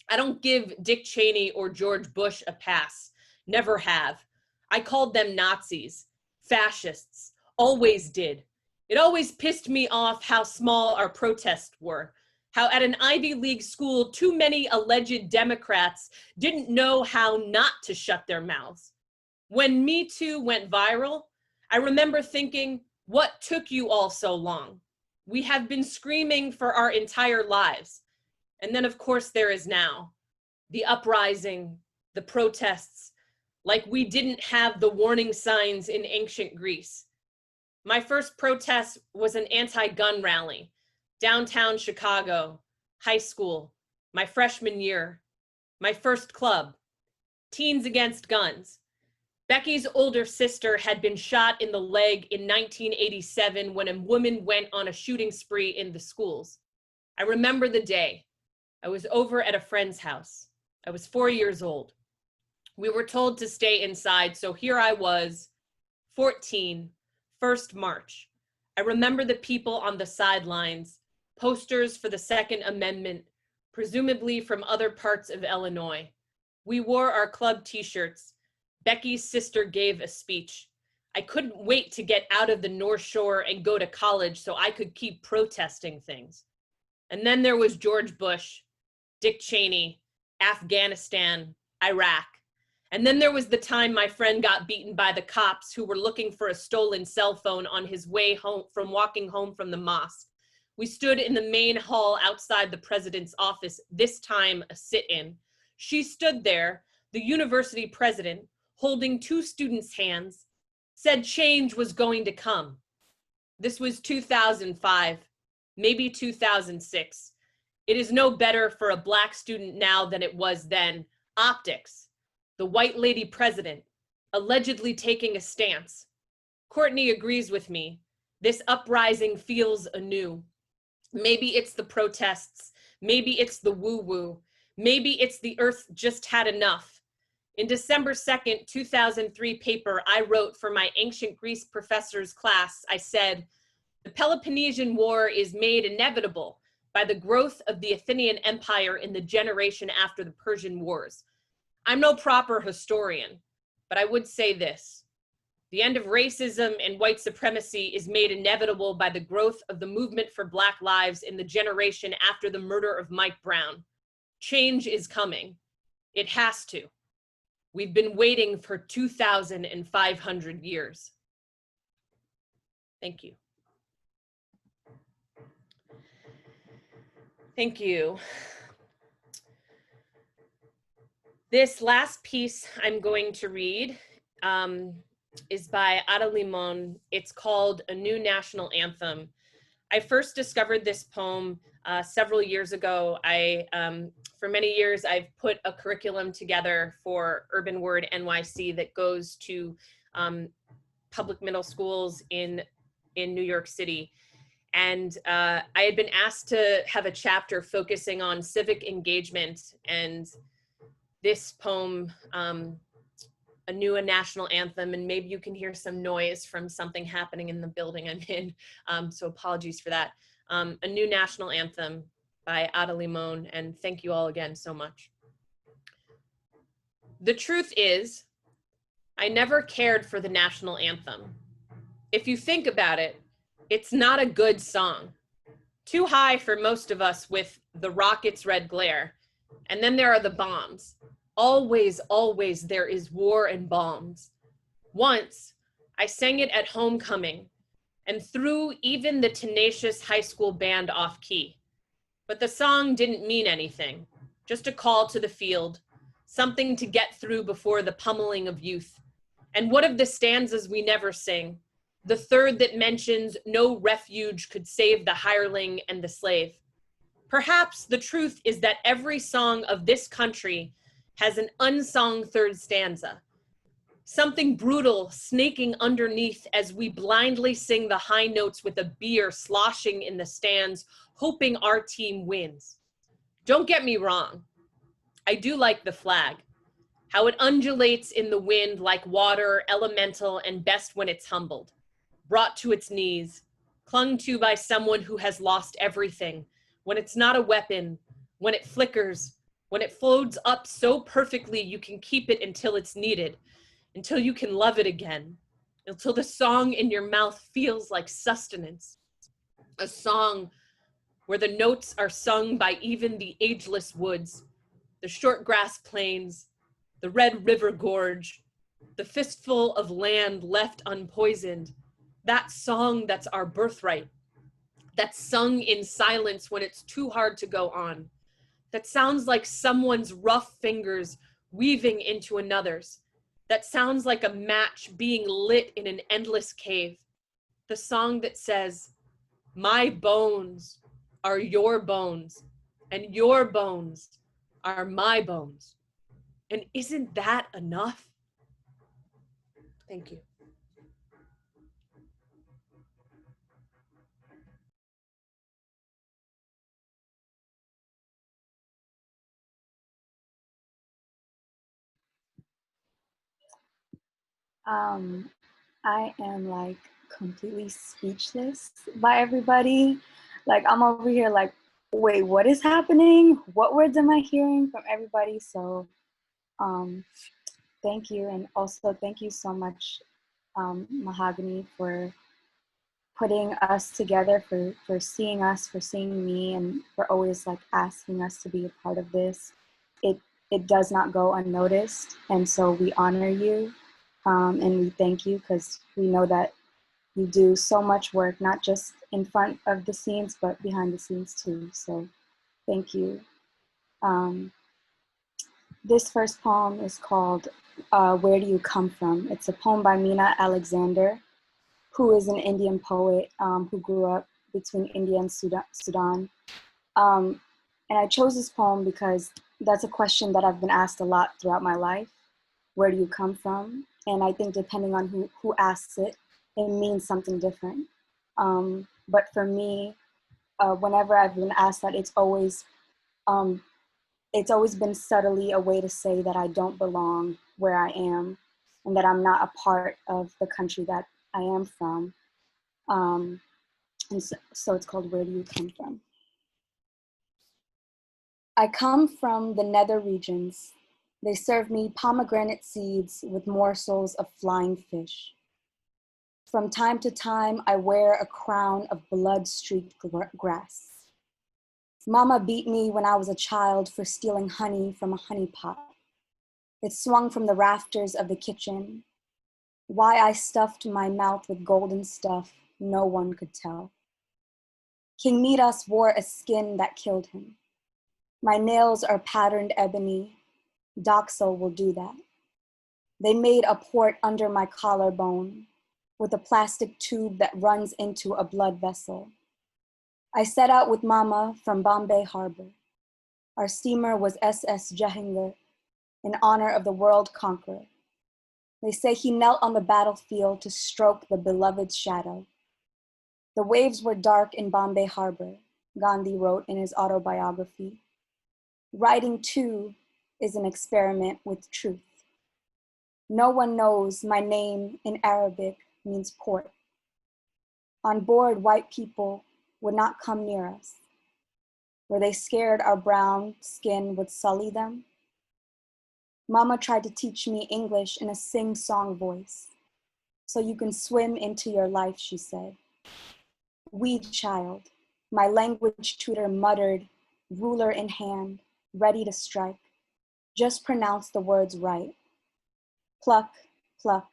I don't give Dick Cheney or George Bush a pass, never have. I called them Nazis, fascists, always did. It always pissed me off how small our protests were, how at an Ivy League school, too many alleged Democrats didn't know how not to shut their mouths. When Me Too went viral, I remember thinking, what took you all so long? We have been screaming for our entire lives. And then of course there is now, the uprising, the protests, like we didn't have the warning signs in ancient Greece. My first protest was an anti-gun rally, downtown Chicago, high school, my freshman year, my first club, Teens Against Guns. Becky's older sister had been shot in the leg in 1987 when a woman went on a shooting spree in the schools. I remember the day. I was over at a friend's house. I was 4 years old. We were told to stay inside, so here I was, 14, first March. I remember the people on the sidelines, posters for the Second Amendment, presumably from other parts of Illinois. We wore our club t-shirts. Becky's sister gave a speech. I couldn't wait to get out of the North Shore and go to college so I could keep protesting things. And then there was George Bush, Dick Cheney, Afghanistan, Iraq. And then there was the time my friend got beaten by the cops who were looking for a stolen cell phone on his way home from walking home from the mosque. We stood in the main hall outside the president's office, this time a sit-in. She stood there, the university president, holding two students' hands, said change was going to come. This was 2005, maybe 2006. It is no better for a Black student now than it was then. Optics, the white lady president, allegedly taking a stance. Courtney agrees with me. This uprising feels anew. Maybe it's the protests, maybe it's the woo-woo, maybe it's the earth just had enough. In December 2nd, 2003 paper I wrote for my ancient Greece professor's class, I said, the Peloponnesian War is made inevitable by the growth of the Athenian Empire in the generation after the Persian Wars. I'm no proper historian, but I would say this. The end of racism and white supremacy is made inevitable by the growth of the movement for Black lives in the generation after the murder of Mike Browne. Change is coming. It has to. We've been waiting for 2,500 years. Thank you. Thank you. This last piece I'm going to read is by Audrey. It's called A New National Anthem. I first discovered this poem several years ago. For many years, I've put a curriculum together for Urban Word NYC that goes to public middle schools in New York City. And I had been asked to have a chapter focusing on civic engagement, and this poem, A New National Anthem, and maybe you can hear some noise from something happening in the building I'm in, so apologies for that. A New National Anthem by Audrey, and thank you all again so much. The truth is, I never cared for the national anthem. If you think about it, it's not a good song. Too high for most of us with the rocket's red glare. And then there are the bombs. Always, always there is war and bombs. Once, I sang it at homecoming and threw even the tenacious high school band off key. But the song didn't mean anything, just a call to the field, something to get through before the pummeling of youth. And what of the stanzas we never sing? The third that mentions no refuge could save the hireling and the slave. Perhaps the truth is that every song of this country has an unsung third stanza, something brutal snaking underneath as we blindly sing the high notes with a beer sloshing in the stands, hoping our team wins. Don't get me wrong, I do like the flag, how it undulates in the wind like water, elemental, and best when it's humbled, brought to its knees, clung to by someone who has lost everything, when it's not a weapon, when it flickers, when it floats up so perfectly you can keep it until it's needed, until you can love it again, until the song in your mouth feels like sustenance. A song where the notes are sung by even the ageless woods, the short grass plains, the red river gorge, the fistful of land left unpoisoned, that song that's our birthright, that's sung in silence when it's too hard to go on, that sounds like someone's rough fingers weaving into another's, that sounds like a match being lit in an endless cave, the song that says, my bones are your bones, and your bones are my bones. And isn't that enough? Thank you. I am like completely speechless by everybody. Like I'm over here like, wait, what is happening? What words am I hearing from everybody? So thank you. And also thank you so much, Mahogany, for putting us together, for seeing us, for seeing me, and for always like asking us to be a part of this. It does not go unnoticed. And so we honor you. And we thank you because we know that you do so much work, not just in front of the scenes, but behind the scenes too. So thank you. This first poem is called Where Do You Come From? It's a poem by Mina Alexander, who is an Indian poet who grew up between India and Sudan. And I chose this poem because that's a question that I've been asked a lot throughout my life. Where do you come from? And I think depending on who asks it, it means something different. But for me, whenever I've been asked that, it's always been subtly a way to say that I don't belong where I am and that I'm not a part of the country that I am from. And so it's called Where Do You Come From? I come from the nether regions. They serve me pomegranate seeds with morsels of flying fish. From time to time, I wear a crown of blood-streaked grass. Mama beat me when I was a child for stealing honey from a honey pot. It swung from the rafters of the kitchen. Why I stuffed my mouth with golden stuff, no one could tell. King Midas wore a skin that killed him. My nails are patterned ebony. Doxel will do that. They made a port under my collarbone with a plastic tube that runs into a blood vessel. I set out with Mama from Bombay Harbor. Our steamer was SS Jahangir in honor of the world conqueror. They say he knelt on the battlefield to stroke the beloved's shadow. The waves were dark in Bombay Harbor, Gandhi wrote in his autobiography. Writing too is an experiment with truth. No one knows my name in Arabic means port. On board, white people would not come near us. Were they scared our brown skin would sully them? Mama tried to teach me English in a sing-song voice. So you can swim into your life, she said. Weed child, my language tutor muttered, ruler in hand, ready to strike. Just pronounce the words right. Pluck, pluck,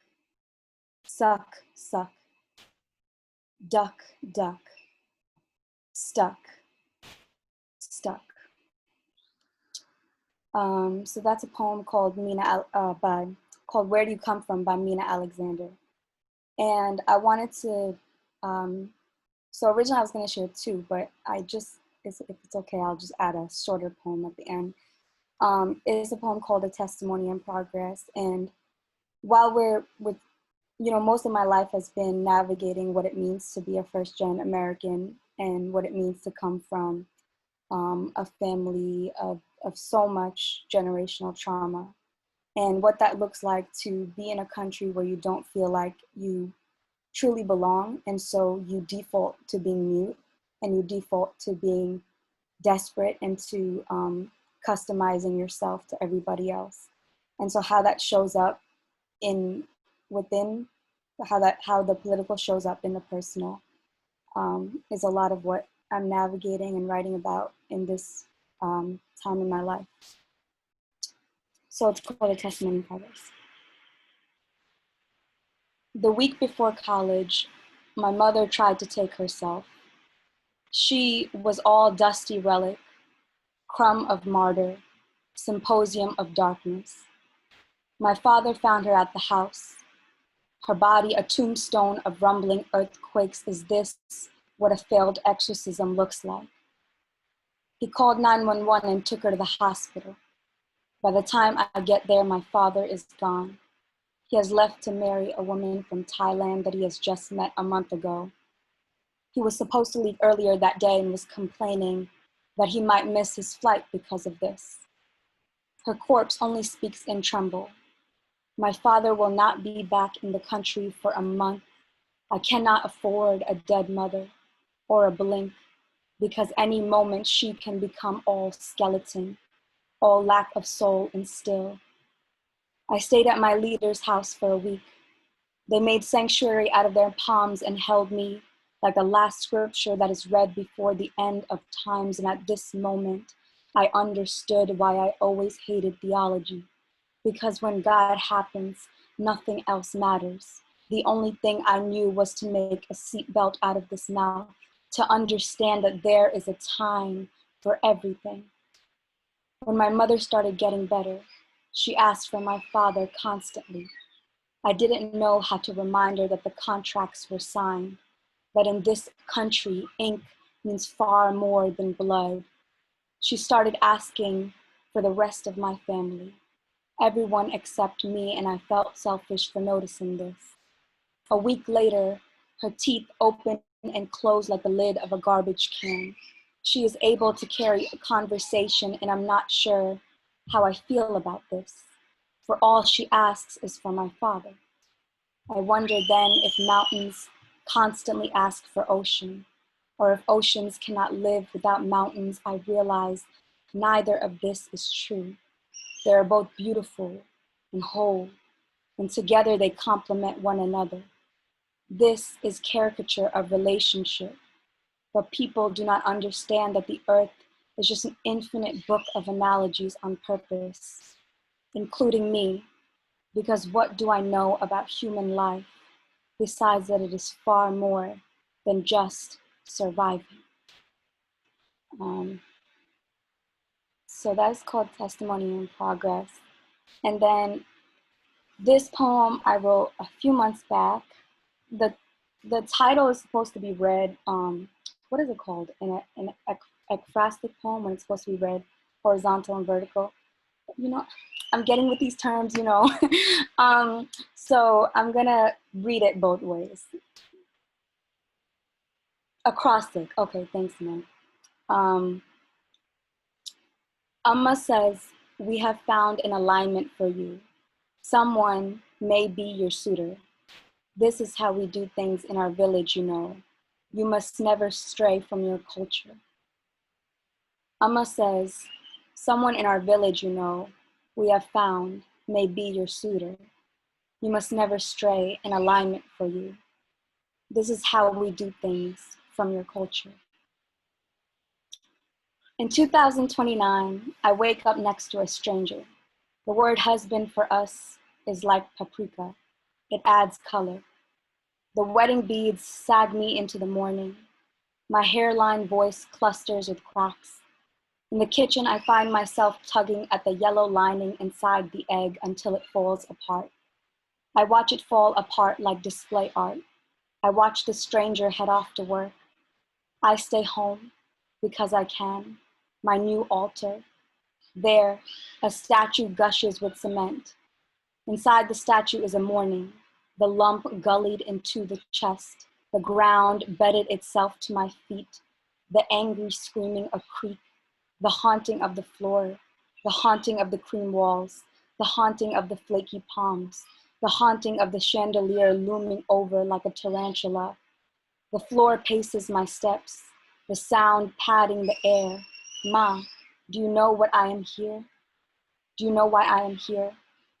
suck, suck, duck, duck, stuck, stuck. So that's a poem called called Where Do You Come From by Mina Alexander. And I wanted to, so originally I was gonna share two, but if it's okay, I'll just add a shorter poem at the end. It's a poem called A Testimony in Progress. And while most of my life has been navigating what it means to be a first-gen American and what it means to come from a family of so much generational trauma, and what that looks like to be in a country where you don't feel like you truly belong, and so you default to being mute, and you default to being desperate and to customizing yourself to everybody else. And so how that shows up how the political shows up in the personal is a lot of what I'm navigating and writing about in this time in my life. So it's called A Testimony in Progress. The week before college, my mother tried to take herself. She was all dusty relic, crumb of martyr, symposium of darkness. My father found her at the house. Her body a tombstone of rumbling earthquakes. Is this what a failed exorcism looks like? He called 911 and took her to the hospital. By the time I get there, my father is gone. He has left to marry a woman from Thailand that he has just met a month ago. He was supposed to leave earlier that day and was complaining that he might miss his flight because of this. Her corpse only speaks in tremble. My father will not be back in the country for a month. I cannot afford a dead mother or a blink, because any moment she can become all skeleton, all lack of soul and still. I stayed at my leader's house for a week. They made sanctuary out of their palms and held me like the last scripture that is read before the end of times. And at this moment, I understood why I always hated theology. Because when God happens, nothing else matters. The only thing I knew was to make a seatbelt out of this mouth, to understand that there is a time for everything. When my mother started getting better, she asked for my father constantly. I didn't know how to remind her that the contracts were signed, that in this country, ink means far more than blood. She started asking for the rest of my family, everyone except me, and I felt selfish for noticing this. A week later, her teeth opened and closed like the lid of a garbage can. She is able to carry a conversation, and I'm not sure how I feel about this, for all she asks is for my father. I wonder then if mountains constantly ask for ocean, or if oceans cannot live without mountains. I realize neither of this is true. They are both beautiful and whole, and together they complement one another. This is caricature of relationship, but people do not understand that the earth is just an infinite book of analogies on purpose, including me, because what do I know about human life besides that it is far more than just surviving? So that's called Testimony in Progress. And then this poem I wrote a few months back. The title is supposed to be read, what is it called? An ekphrastic poem, when it's supposed to be read horizontal and vertical. You know, I'm getting with these terms, you know. So I'm gonna read it both ways. Acrostic, okay, thanks, man. Amma says, we have found an alignment for you. Someone may be your suitor. This is how we do things in our village, you know. You must never stray from your culture. Amma says, someone in our village, you know, we have found may be your suitor. You must never stray, an alignment for you. This is how we do things from your culture. In 2029, I wake up next to a stranger. The word husband for us is like paprika. It adds color. The wedding beads sag me into the morning. My hairline voice clusters with cracks. In the kitchen, I find myself tugging at the yellow lining inside the egg until it falls apart. I watch it fall apart like display art. I watch the stranger head off to work. I stay home because I can. My new altar. There, a statue gushes with cement. Inside the statue is a mourning. The lump gullied into the chest. The ground bedded itself to my feet. The angry screaming a creak. The haunting of the floor. The haunting of the cream walls. The haunting of the flaky palms. The haunting of the chandelier looming over like a tarantula. The floor paces my steps. The sound padding the air. Ma, do you know what I am here? Do you know why I am here?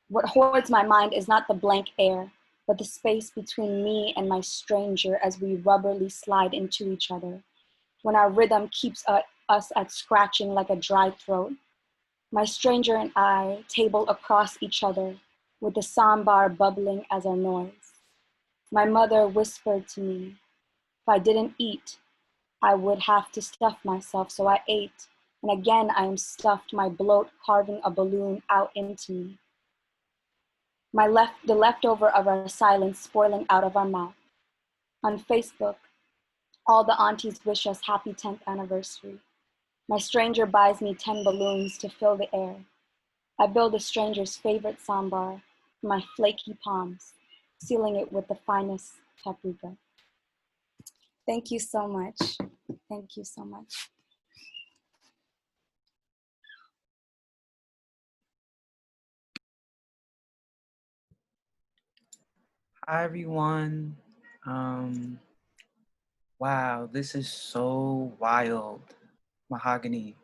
What hoards my mind is not the blank air, but the space between me and my stranger as we rubberly slide into each other. When our rhythm keeps us at scratching like a dry throat. My stranger and I table across each other with the sambar bubbling as our noise. My mother whispered to me, if I didn't eat, I would have to stuff myself, so I ate, and again I am stuffed, my bloat carving a balloon out into me. The leftover of our silence spoiling out of our mouth. On Facebook, all the aunties wish us happy 10th anniversary. My stranger buys me 10 balloons to fill the air. I build a stranger's favorite sambar for my flaky palms, sealing it with the finest paprika. Thank you so much. Thank you so much. Hi, everyone. Wow, this is so wild. Mahogany,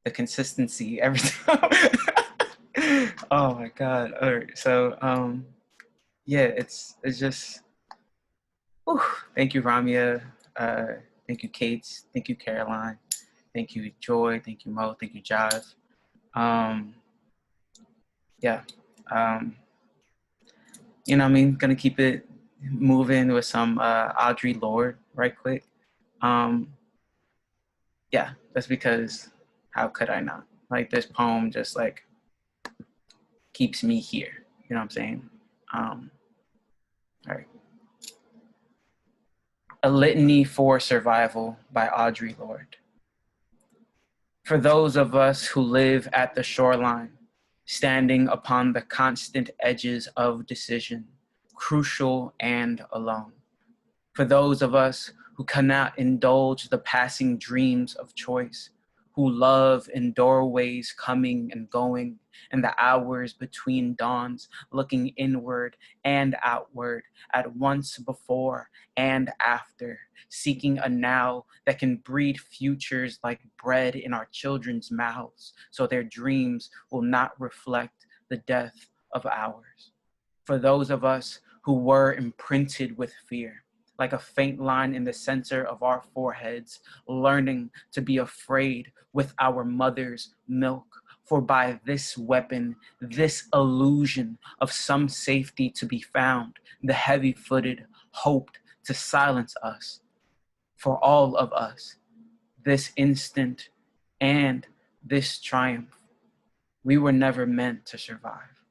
the consistency every time. Oh my God. All right, so yeah, it's just, whew. Thank you, Ramya. Thank you, Caits. Thank you, Caroline. Thank you, Joy. Thank you, Mo. Thank you, Jive. Yeah. You know what I mean? Gonna keep it moving with some Audrey Lorde right quick. Yeah, that's because how could I not? Like, this poem just like keeps me here. You know what I'm saying? All right. A Litany for Survival by Audrey Lorde. For those of us who live at the shoreline, standing upon the constant edges of decision, crucial and alone. For those of us who cannot indulge the passing dreams of choice, who love in doorways coming and going, and the hours between dawns, looking inward and outward, at once before and after, seeking a now that can breed futures like bread in our children's mouths, so their dreams will not reflect the death of ours. For those of us who were imprinted with fear, like a faint line in the center of our foreheads, learning to be afraid with our mother's milk. For by this weapon, this illusion of some safety to be found, the heavy-footed hoped to silence us. For all of us, this instant and this triumph, we were never meant to survive.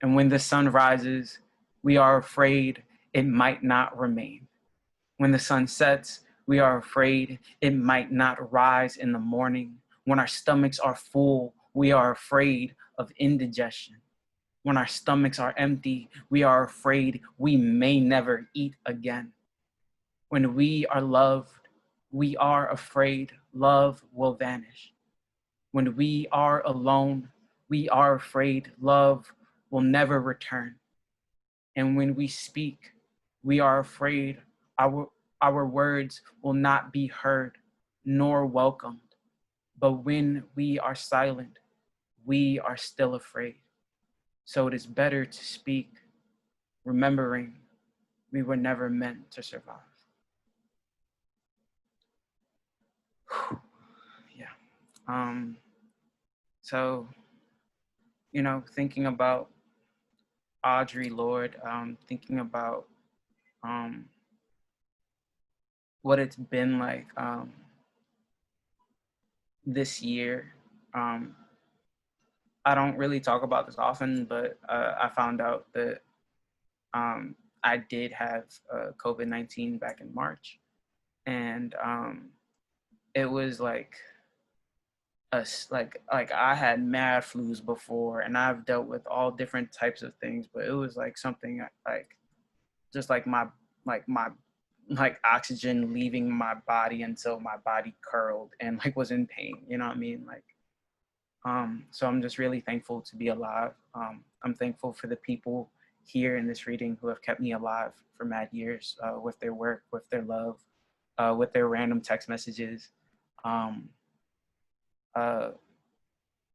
And when the sun rises, we are afraid it might not remain. When the sun sets, we are afraid it might not rise in the morning. When our stomachs are full, we are afraid of indigestion. When our stomachs are empty, we are afraid we may never eat again. When we are loved, we are afraid love will vanish. When we are alone, we are afraid love will never return. And when we speak, we are afraid our words will not be heard nor welcomed. But when we are silent, we are still afraid. So it is better to speak, remembering we were never meant to survive. Yeah. So, you know, thinking about Audrey Lorde, thinking about what it's been like this year. I don't really talk about this often, but I found out that I did have COVID-19 back in March, and it was like I had mad flus before, and I've dealt with all different types of things, but it was like something like just like my oxygen leaving my body until my body curled and like was in pain, you know what I mean? Like, so I'm just really thankful to be alive. I'm thankful for the people here in this reading who have kept me alive for mad years, with their work, with their love, with their random text messages,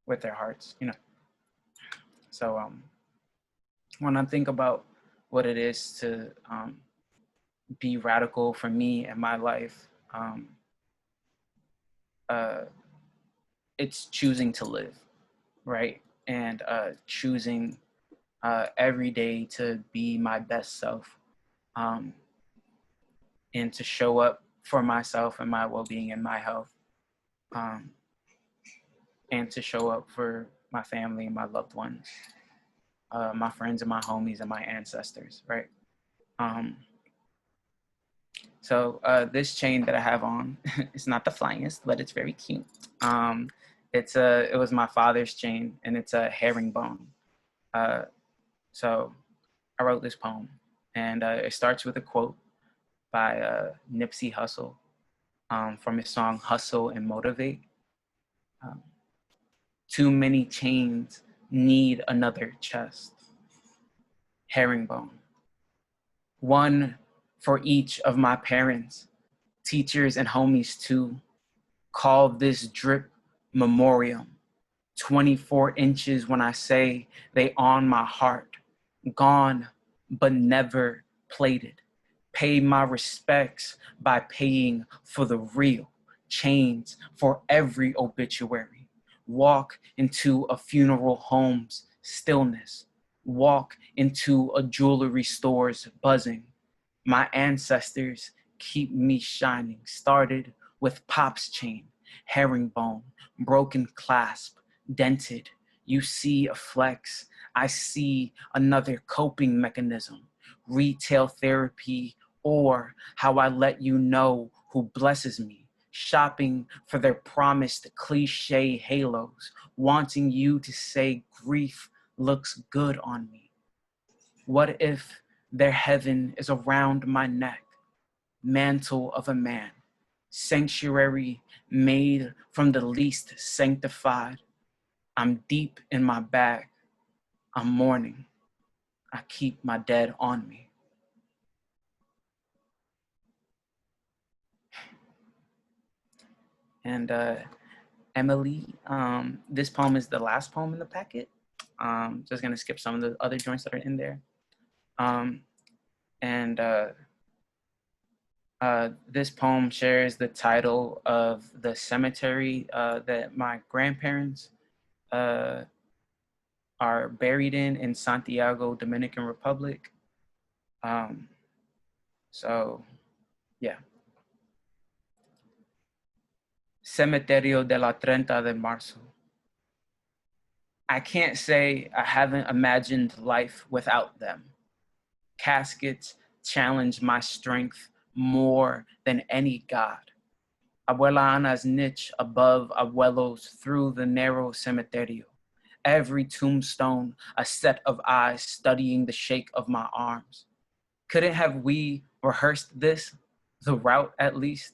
with their hearts, you know. So when I think about what it is to be radical for me and my life, it's choosing to live, right? And choosing every day to be my best self, and to show up for myself and my well-being and my health, and to show up for my family and my loved ones, my friends and my homies and my ancestors, right? So this chain that I have on, it's not the flyest, but it's very cute. It was my father's chain, and it's a herringbone. So I wrote this poem, and it starts with a quote by Nipsey Hussle from his song Hustle and Motivate. Too many chains need another chest. Herringbone. One for each of my parents, teachers and homies too. Call this drip memoriam. 24 inches when I say they on my heart. Gone, but never plated. Pay my respects by paying for the real. Chains for every obituary. Walk into a funeral home's stillness. Walk into a jewelry store's buzzing. My ancestors keep me shining. Started with Pop's chain, herringbone, broken clasp, dented. You see a flex, I see another coping mechanism. Retail therapy, or how I let you know who blesses me. Shopping for their promised cliche halos, wanting you to say grief looks good on me. What if their heaven is around my neck? Mantle of a man, sanctuary made from the least sanctified. I'm deep in my bag. I'm mourning. I keep my dead on me. And Emily, this poem is the last poem in the packet. Just gonna skip some of the other joints that are in there. This poem shares the title of the cemetery that my grandparents are buried in Santiago, Dominican Republic. So, yeah. Cementerio de la 30 de Marzo. I can't say I haven't imagined life without them. Caskets challenge my strength more than any god. Abuela Ana's niche above abuelos through the narrow cementerio. Every tombstone, a set of eyes studying the shake of my arms. Couldn't have we rehearsed this, the route at least?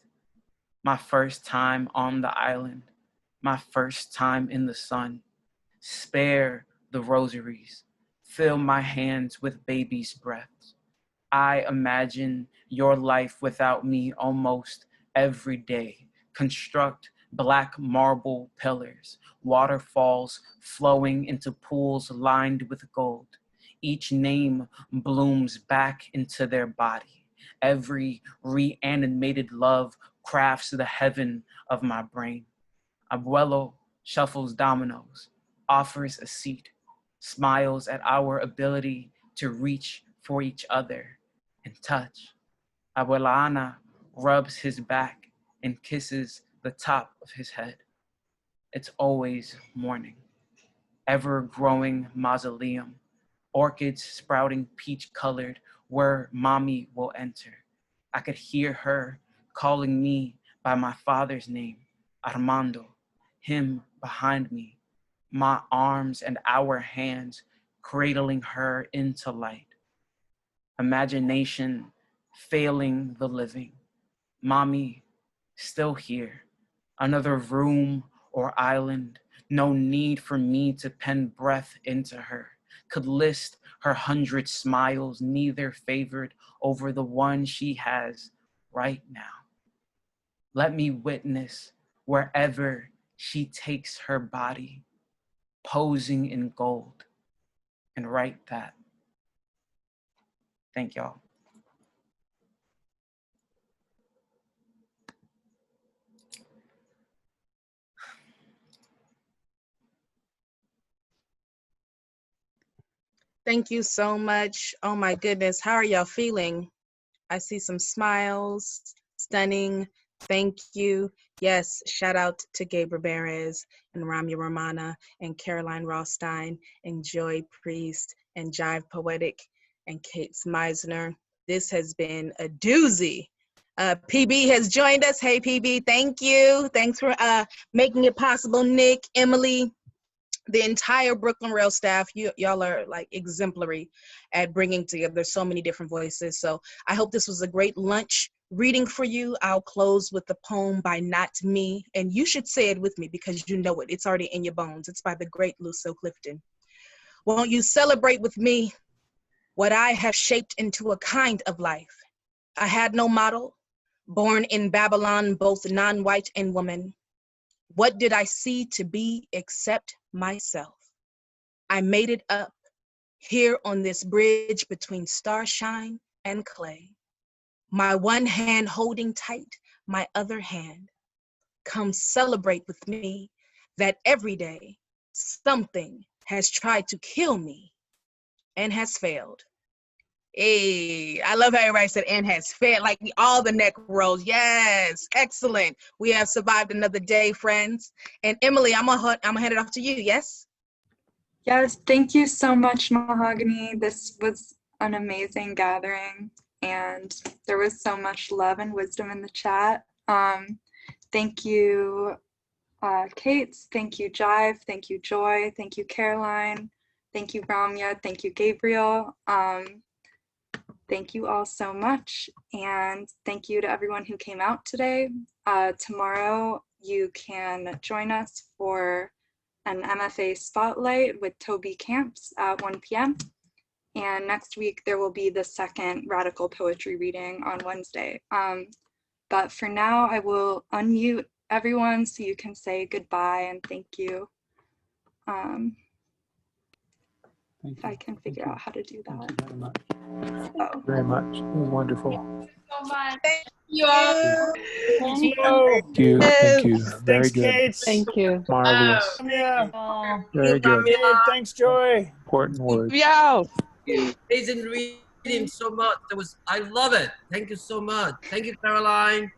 My first time on the island, my first time in the sun. Spare the rosaries, fill my hands with baby's breaths. I imagine your life without me almost every day. Construct black marble pillars, waterfalls flowing into pools lined with gold. Each name blooms back into their body. Every reanimated love crafts the heaven of my brain. Abuelo shuffles dominoes, offers a seat, smiles at our ability to reach for each other and touch. Abuela Ana rubs his back and kisses the top of his head. It's always morning. Ever-growing mausoleum, orchids sprouting peach-colored where mommy will enter. I could hear her calling me by my father's name, Armando, him behind me, my arms and our hands cradling her into light. Imagination failing the living. Mommy, still here. Another room or island. No need for me to pen breath into her. Could list her 100 smiles, neither favored over the one she has right now. Let me witness wherever she takes her body, posing in gold, and write that. Thank y'all. Thank you so much. Oh my goodness, how are y'all feeling? I see some smiles. Stunning. Thank you. Yes, shout out to Gabriel Ramirez and Ramya Romana and Caroline Ralstein and Joy Priest and Jive Poetick and Caits Meissner. This has been a doozy. PB has joined us. Hey, PB, thank you. Thanks for making it possible. Nick, Emily, the entire Brooklyn Rail staff, y'all are like exemplary at bringing together so many different voices. So I hope this was a great lunch reading for you. I'll close with the poem by Not Me, and you should say it with me because you know it. It's already in your bones. It's by the great Lucille Clifton. Won't you celebrate with me what I have shaped into a kind of life? I had no model, born in Babylon, both non-white and woman. What did I see to be except myself? I made it up here on this bridge between starshine and clay. My one hand holding tight, my other hand. Come celebrate with me that every day something has tried to kill me and has failed. Hey, I love how everybody said and has failed, like all the neck rolls. Yes, excellent. We have survived another day, friends. And Emily, I'm gonna hand it off to you, yes? Yes, thank you so much, Mahogany. This was an amazing gathering, and there was so much love and wisdom in the chat. Thank you, Caits. Thank you, Jive. Thank you, Joy. Thank you, Caroline. Thank you, Ramya. Thank you, Gabriel. Thank you all so much, and thank you to everyone who came out today. Tomorrow, you can join us for an MFA Spotlight with Toby Camps at 1 p.m. And next week, there will be the second Radical Poetry reading on Wednesday. But for now, I will unmute everyone so you can say goodbye and thank you. If I can figure out how to do that. Thank you very much. Oh. Very much. It was wonderful. Thank you so much. Thank you all. Thank you. Thank you. Thank you. Very Thanks, good. Caits. Thank you. Marvelous. Yeah. Oh, Very good. Thanks, Joy. Important words. Yo. Amazing reading so much. I love it. Thank you so much. Thank you, Caroline.